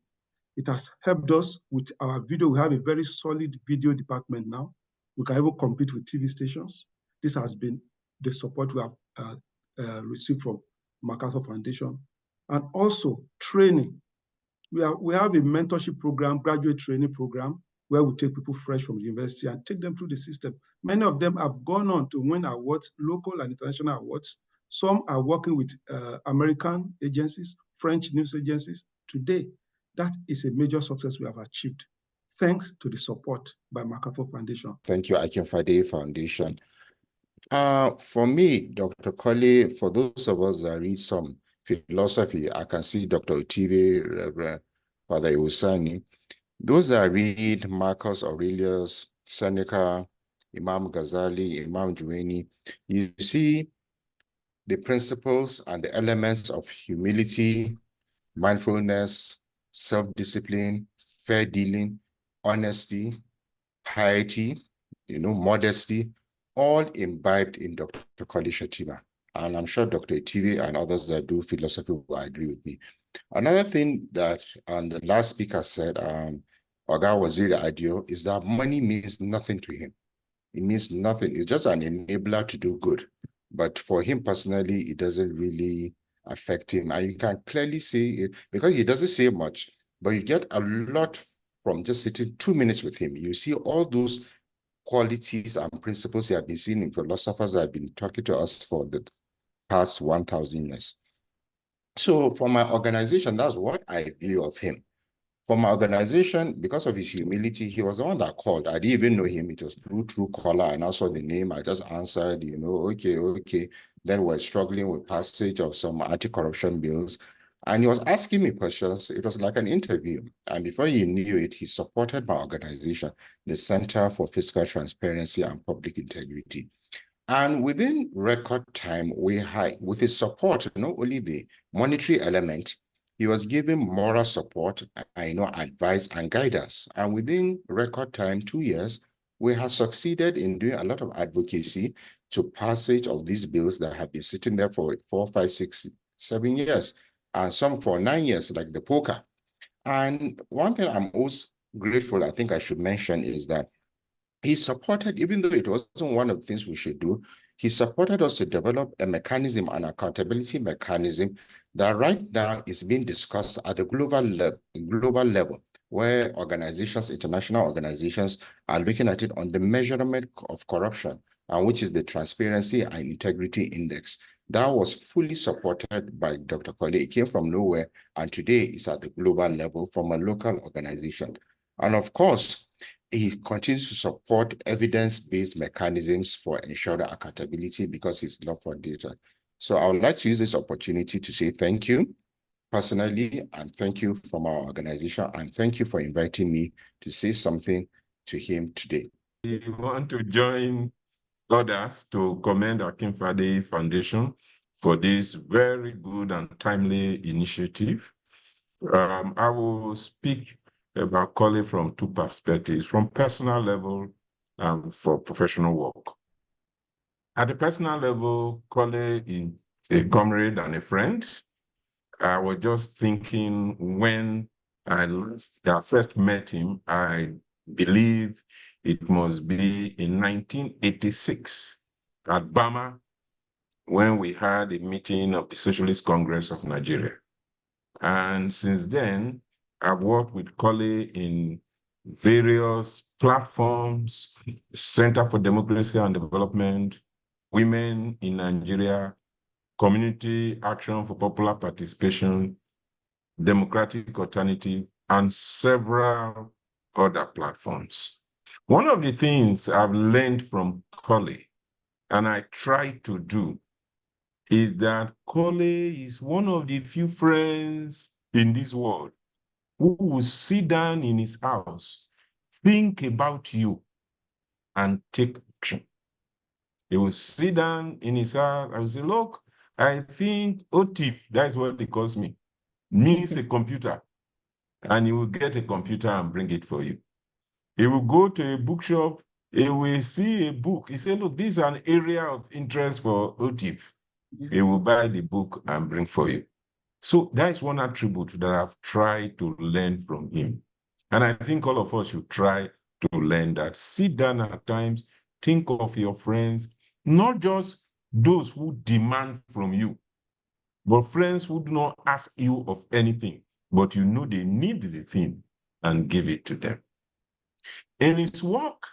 It has helped us with our video. We have a very solid video department now. We can even compete with TV stations. This has been the support we have received from MacArthur Foundation. And also training. We have a mentorship program, graduate training program, where we take people fresh from the university and take them through the system. Many of them have gone on to win awards, local and international awards. Some are working with American agencies, French news agencies today. That is a major success we have achieved, thanks to the support by MacArthur Foundation. Thank you, Akinfade Foundation. For me, Dr. Kole, for those of us that read some philosophy, I can see Dr. Otibe, Reverend Father Iwusani. Those that read Marcus Aurelius, Seneca, Imam Ghazali, Imam Juwaini, you see the principles and the elements of humility, mindfulness, self-discipline, fair dealing, honesty, piety, modesty, all imbibed in Dr. Kole Shettima. And I'm sure Dr. Otibe and others that do philosophy will agree with me. Another thing that the last speaker said, Oga Waziri Adio, is that money means nothing to him. It means nothing. It's just an enabler to do good. But for him personally, it doesn't really affect him. And you can clearly see it because he doesn't say much, but you get a lot from just sitting 2 minutes with him. You see all those qualities and principles he has been seeing in philosophers that have been talking to us for the past 1,000 years. So for my organization, that's what I view of him. For my organization, because of his humility, he was the one that called. I didn't even know him. It was through caller, and I saw the name. I just answered, okay. Then we're struggling with passage of some anti-corruption bills. And he was asking me questions. It was like an interview. And before he knew it, he supported my organization, the Center for Fiscal Transparency and Public Integrity. And within record time, with his support, not only the monetary element, he was giving moral support, advice and guidance. And within record time, 2 years, we have succeeded in doing a lot of advocacy to passage of these bills that have been sitting there for 4, 5, 6, 7 years, and some for 9 years, like the poker. And one thing I'm most grateful, I think I should mention, is that he supported, even though it wasn't one of the things we should do, he supported us to develop a mechanism, an accountability mechanism that right now is being discussed at the global level, where organizations, international organizations, are looking at it on the measurement of corruption, which is the Transparency and Integrity Index. That was fully supported by Dr. Kole. It came from nowhere, and today it's at the global level from a local organization. And of course, he continues to support evidence-based mechanisms for ensuring accountability because his love for data. So I would like to use this opportunity to say thank you personally, and thank you from our organization, and thank you for inviting me to say something to him today. We want to join others to commend Akinfade Foundation for this very good and timely initiative. I will speak about Kole from two perspectives, from personal level and for professional work. At the personal level, Kole is a comrade and a friend. I was just thinking when I first met him, I believe it must be in 1986 at Bama, when we had a meeting of the Socialist Congress of Nigeria. And since then, I've worked with Kole in various platforms, Center for Democracy and Development, Women in Nigeria, Community Action for Popular Participation, Democratic Alternative, and several other platforms. One of the things I've learned from Kole, and I try to do, is that Kole is one of the few friends in this world who will sit down in his house, think about you, and take action. He will sit down in his house and say, look, I think OTIF, that's what they call me, means a computer. And he will get a computer and bring it for you. He will go to a bookshop, he will see a book. He say, look, this is an area of interest for OTIF. He will buy the book and bring for you. So that is one attribute that I've tried to learn from him. And I think all of us should try to learn that. Sit down at times, think of your friends, not just those who demand from you, but friends who do not ask you of anything, but you know they need the thing and give it to them. In his work,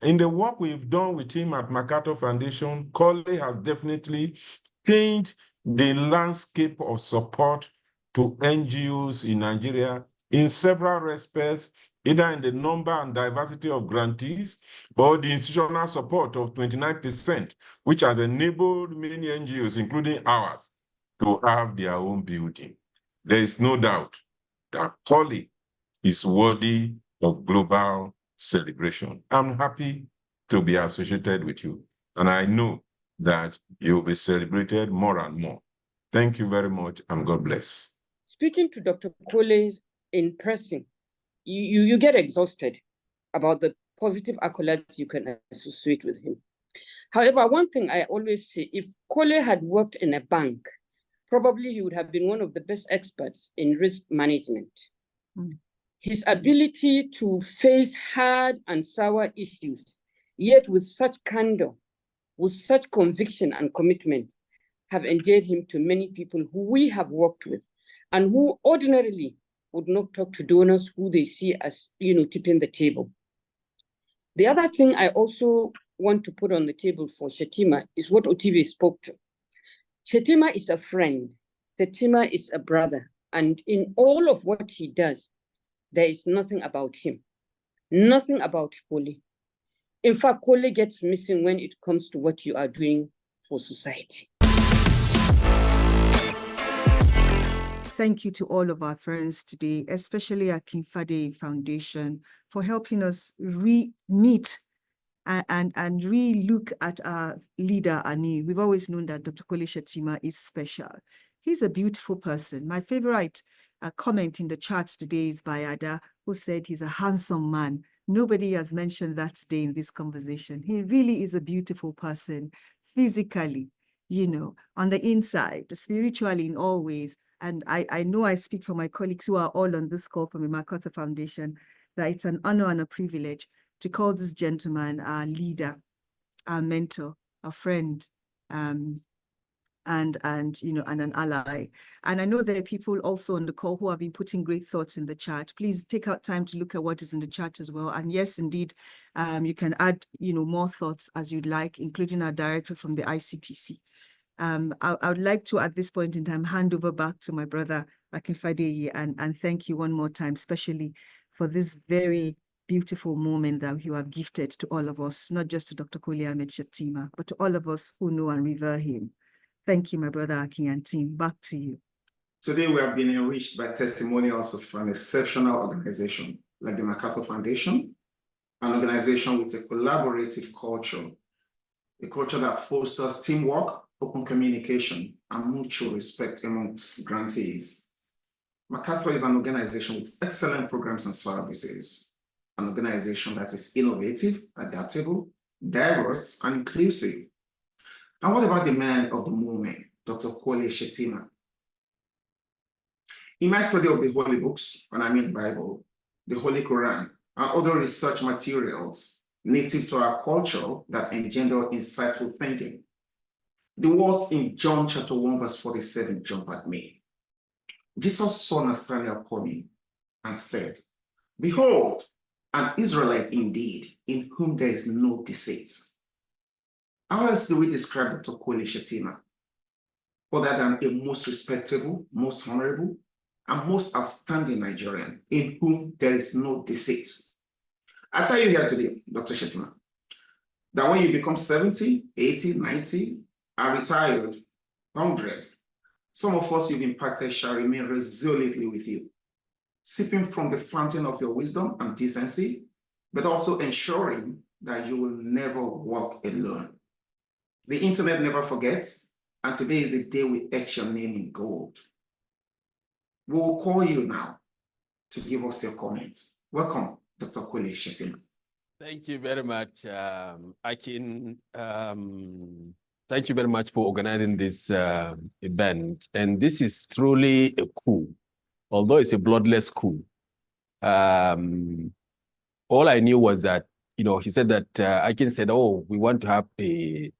in the work we've done with him at MacArthur Foundation, Kole has definitely changed the landscape of support to NGOs in Nigeria in several respects, either in the number and diversity of grantees or the institutional support of 29%, which has enabled many NGOs, including ours, to have their own building. There is no doubt that Kole is worthy of global celebration. I'm happy to be associated with you, and I know that you'll be celebrated more and more. Thank you very much, and God bless. Speaking to Dr. Kole in person, you get exhausted about the positive accolades you can associate with him. However, one thing I always say, if Kole had worked in a bank, probably he would have been one of the best experts in risk management. His ability to face hard and sour issues, yet with such candor, with such conviction and commitment, have endeared him to many people who we have worked with and who ordinarily would not talk to donors who they see as, tipping the table. The other thing I also want to put on the table for Shettima is what Otibe spoke to. Shettima is a friend. Shettima is a brother. And in all of what he does, there is nothing about him, nothing about Kole. In fact, Kole gets missing when it comes to what you are doing for society. Thank you to all of our friends today, especially Akinfade Foundation, for helping us meet and re-look at our leader, Ani. We've always known that Dr. Kole Shettima is special. He's a beautiful person. My favorite comment in the chat today is by Ada, who said he's a handsome man. Nobody has mentioned that today in this conversation. He really is a beautiful person, physically, on the inside, spiritually in all ways. And I know I speak for my colleagues who are all on this call from the MacArthur Foundation, that it's an honor and a privilege to call this gentleman our leader, our mentor, a friend, and an ally. And I know there are people also on the call who have been putting great thoughts in the chat. Please take out time to look at what is in the chat as well. And yes, indeed, you can add, more thoughts as you'd like, including our director from the ICPC. I would like to, at this point in time, hand over back to my brother, Akinfade, and thank you one more time, especially for this very beautiful moment that you have gifted to all of us, not just to Dr. Kole Shettima, but to all of us who know and revere him. Thank you, my brother Akin and team. Back to you. Today, we have been enriched by testimonials of an exceptional organization like the MacArthur Foundation, an organization with a collaborative culture, a culture that fosters teamwork, open communication, and mutual respect amongst grantees. MacArthur is an organization with excellent programs and services, an organization that is innovative, adaptable, diverse, and inclusive. And what about the man of the moment, Dr. Kole Shettima? In my study of the Holy Books, when I mean the Bible, the Holy Quran, and other research materials native to our culture that engender insightful thinking, the words in John chapter 1, verse 47 jump at me. Jesus saw Nathanael coming and said, "Behold, an Israelite indeed, in whom there is no deceit." How else do we describe Dr. Kole Shettima other than a most respectable, most honorable, and most outstanding Nigerian in whom there is no deceit? I tell you here today, Dr. Shettima, that when you become 70, 80, 90, are retired, 100, some of us you've impacted shall remain resolutely with you, sipping from the fountain of your wisdom and decency, but also ensuring that you will never walk alone. The internet never forgets, and today is the day we etch your name in gold. We will call you now to give us your comments. Welcome, Dr. Kole Shettima. Thank you very much, Akin. Thank you very much for organizing this event. And this is truly a coup, although it's a bloodless coup. All I knew was that, he said that Akin said, "Oh, we want to have a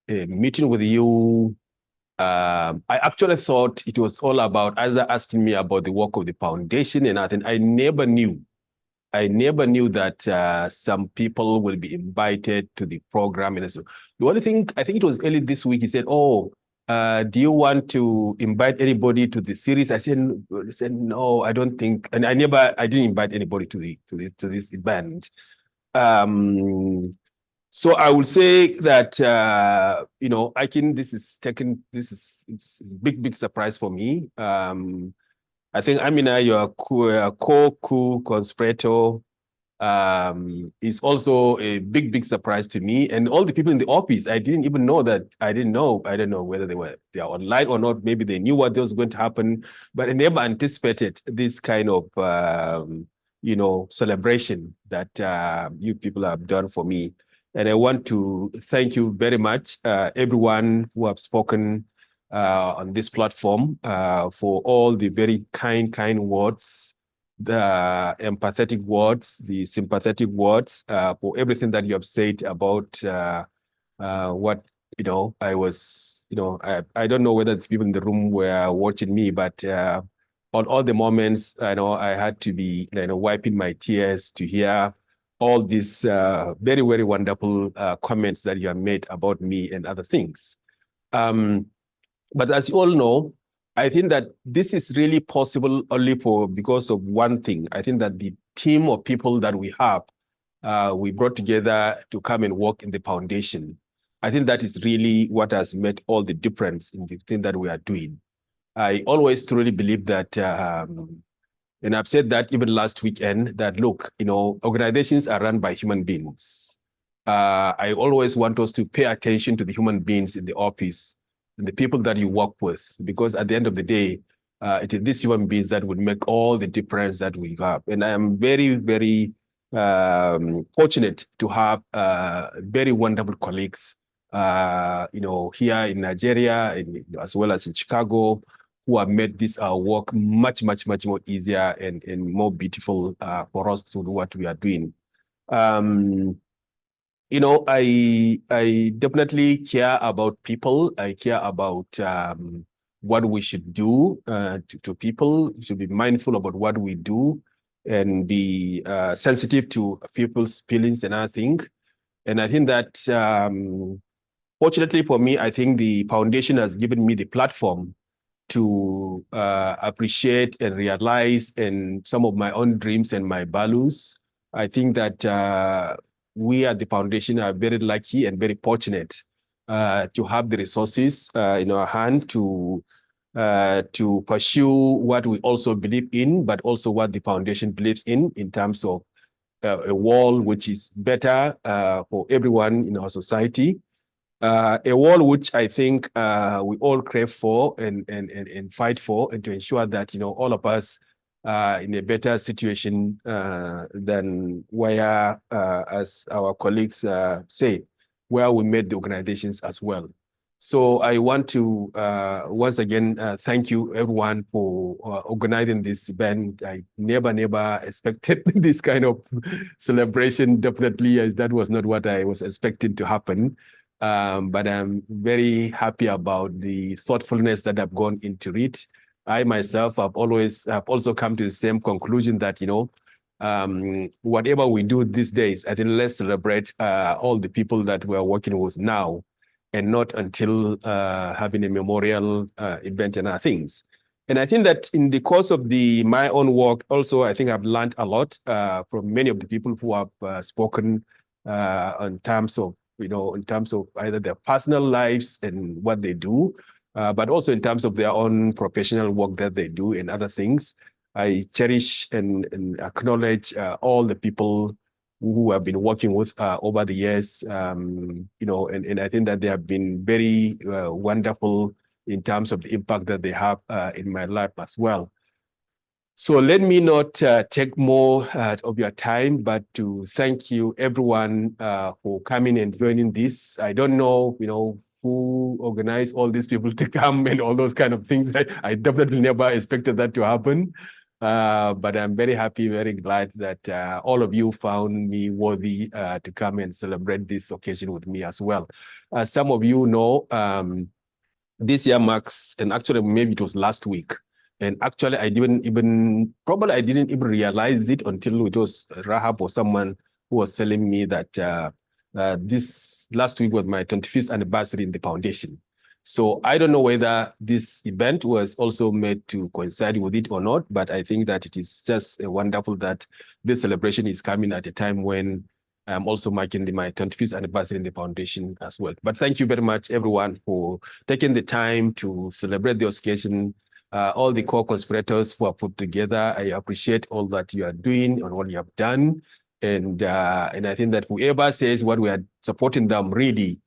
meeting with you." I actually thought it was all about either asking me about the work of the foundation, and I never knew that some people will be invited to the program. And so the only thing, I think it was early this week, he said, "Oh, do you want to invite anybody to the series?" I said, "No, I don't think," and I didn't invite anybody to this event. So I will say that this is a big surprise for me. I think Amina, your co-coup conspirator, is also a big surprise to me. And all the people in the office, I didn't even know that. I don't know whether they are online or not. Maybe they knew what was going to happen, but I never anticipated this kind of celebration that you people have done for me. And I want to thank you very much, everyone who have spoken. on this platform, for all the very kind words, the empathetic words, the sympathetic words, for everything that you have said about what, I was, I don't know whether the people in the room were watching me, but on all the moments, I had to be, wiping my tears to hear all these very, very wonderful comments that you have made about me and other things. But as you all know, I think that this is really possible only because of one thing. I think that the team of people that we have, we brought together to come and work in the foundation. I think that is really what has made all the difference in the thing that we are doing. I always truly believe that, and I've said that even last weekend, that look, organizations are run by human beings. I always want us to pay attention to the human beings in the office and the people that you work with, because at the end of the day, it is these human beings that would make all the difference that we have. And I am very, very fortunate to have very wonderful colleagues, here in Nigeria, as well as in Chicago, who have made this work much more easier and more beautiful for us to do what we are doing. I definitely care about people. I care about what we should do to people. We should be mindful about what we do and be sensitive to people's feelings and everything. And I think that, fortunately for me, I think the foundation has given me the platform to appreciate and realize and some of my own dreams and my values. I think that we at the foundation are very lucky and very fortunate to have the resources in our hand to pursue what we also believe in, but also what the foundation believes in terms of a world which is better for everyone in our society. A world which I think we all crave for and fight for, and to ensure that all of us are in a better situation than where, as our colleagues say, where we made the organizations as well. So I want to once again thank you everyone for organizing this event. I never expected this kind of celebration. Definitely, that was not what I was expecting to happen. But I'm very happy about the thoughtfulness that have gone into it. I myself have also come to the same conclusion that, whatever we do these days, I think let's celebrate all the people that we're working with now, and not until having a memorial event and other things. And I think that in the course of my own work, also, I think I've learned a lot from many of the people who have spoken in terms of either their personal lives and what they do, but also in terms of their own professional work that they do and other things. I cherish and acknowledge all the people who have been working with over the years, and I think that they have been very wonderful in terms of the impact that they have in my life as well. So let me not take more of your time, but to thank you everyone for coming and joining this. I don't know, who organized all these people to come and all those kind of things. I definitely never expected that to happen. But I'm very happy, very glad that all of you found me worthy to come and celebrate this occasion with me as well. As some of you know, this year marks, and actually maybe it was last week, and actually I didn't even realize it until it was Rahab or someone who was telling me that this last week was my 25th anniversary in the foundation. So I don't know whether this event was also made to coincide with it or not, but I think that it is just wonderful that this celebration is coming at a time when I'm also marking my 25th anniversary in the foundation as well. But thank you very much, everyone, for taking the time to celebrate the occasion. All the co-conspirators who are put together, I appreciate all that you are doing and what you have done. And I think that whoever says what we are supporting them really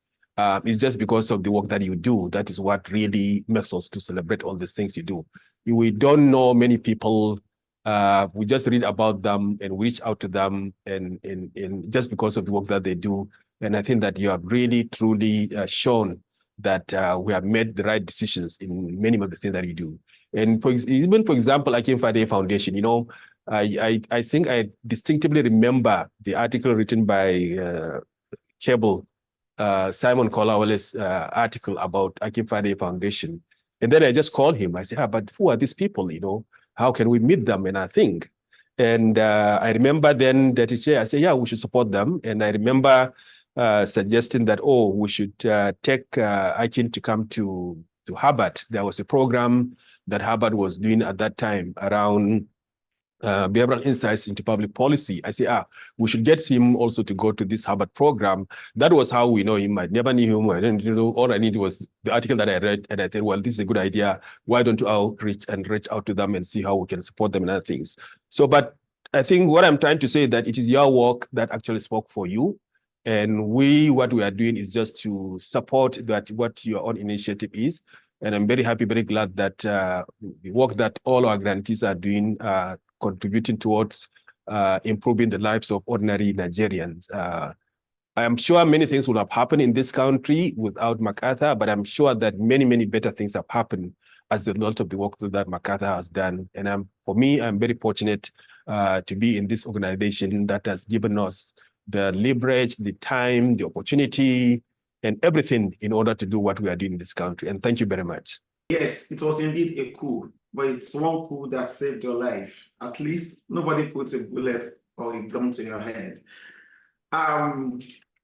is just because of the work that you do. That is what really makes us to celebrate all these things you do. We don't know many people. We just read about them and reach out to them and just because of the work that they do. And I think that you have really, truly shown that we have made the right decisions in many of the things that you do. And even for example, Akinfade Foundation, you know, I think I distinctively remember the article written by Cable, Simon Kolawale's article about Akinfade Foundation. And then I just called him. I said, but who are these people, you know? How can we meet them? And I think, and I remember then that I said, yeah, we should support them. And I remember suggesting that, oh, we should take Akin to come to Harvard. There was a program that Harvard was doing at that time around behavioral insights into public policy. I say, we should get him also to go to this Harvard program. That was how we know him. I never knew him. I didn't know. All I needed was the article that I read, and I said, well, this is a good idea. Why don't you outreach and reach out to them and see how we can support them and other things? So, but I think what I'm trying to say is that it is your work that actually spoke for you. And what we are doing is just to support that what your own initiative is. And I'm very happy, very glad that the work that all our grantees are doing contributing towards improving the lives of ordinary Nigerians. I am sure many things will have happened in this country without MacArthur, but I'm sure that many, many better things have happened as a result of the work that MacArthur has done. And for me, I'm very fortunate to be in this organization that has given us the leverage, the time, the opportunity, and everything in order to do what we are doing in this country. And thank you very much. Yes, it was indeed a coup, but it's one coup that saved your life. At least nobody puts a bullet or a gun to your head.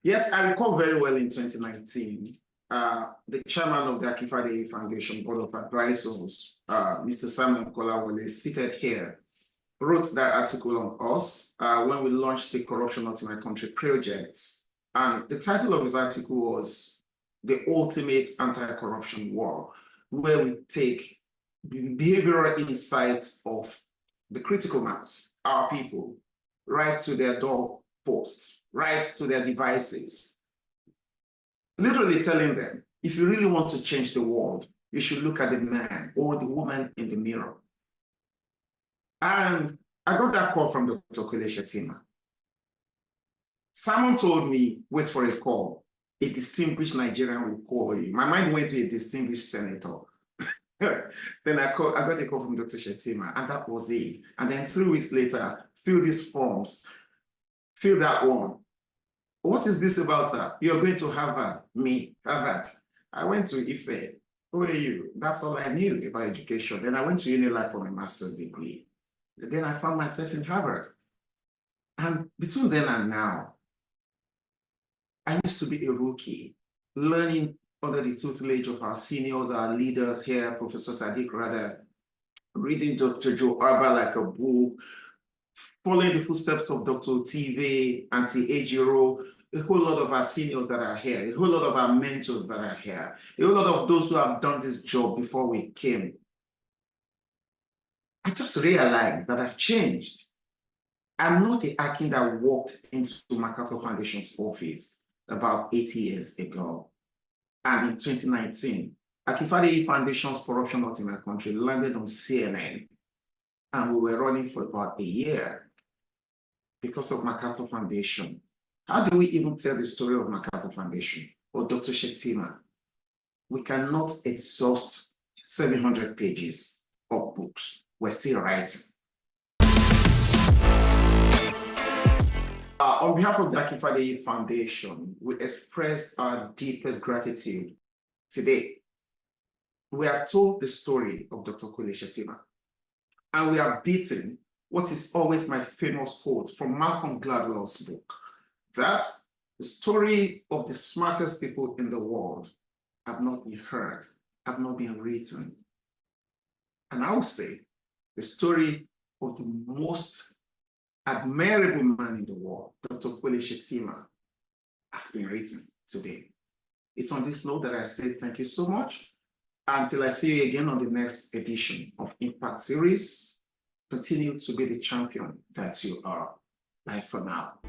Yes, I recall very well in 2019, the chairman of the Akinfade Foundation Board of Advisors, Mr. Simon Kolawale, seated here, wrote that article on us when we launched the Corruption Not in My Country project. And the title of his article was The Ultimate Anti-Corruption War, where we take behavioral insights of the critical mass, our people, right to their doorposts, right to their devices, literally telling them, if you really want to change the world, you should look at the man or the woman in the mirror. And I got that call from Dr. Kole Shettima. Someone told me, wait for a call. A distinguished Nigerian will call you. My mind went to a distinguished senator. Then I got a call from Dr. Shettima, and that was it. And then 3 weeks later, fill these forms, fill that one. What is this about, sir? You're going to Harvard. Me, Harvard. I went to Ife. Who are you? That's all I knew about education. Then I went to Unilag for my master's degree. Then I found myself in Harvard. And between then and now, I used to be a rookie, learning under the tutelage of our seniors, our leaders here, Professor Sadiq Rather, reading Dr. Joe Arba like a book, following the footsteps of Dr. Otive, Auntie Ejiro, a whole lot of our seniors that are here, a whole lot of our mentors that are here, a whole lot of those who have done this job before we came. I just realized that I've changed. I'm not the Akin that walked into MacArthur Foundation's office about 8 years ago. And in 2019, Akinfade Foundation's Corruption Not in My Country landed on CNN. And we were running for about a year because of MacArthur Foundation. How do we even tell the story of MacArthur Foundation or Dr. Shettima? We cannot exhaust 700 pages of books. We're still writing. On behalf of the Akinfade Foundation, we express our deepest gratitude today. We have told the story of Dr. Kole Shettima, and we have beaten what is always my famous quote from Malcolm Gladwell's book, that the story of the smartest people in the world have not been heard, have not been written. And I will say the story of the most admirable man in the world, Dr. Kole Shettima, has been written today. It's on this note that I say thank you so much. Until I see you again on the next edition of Impact Series, continue to be the champion that you are. Bye for now.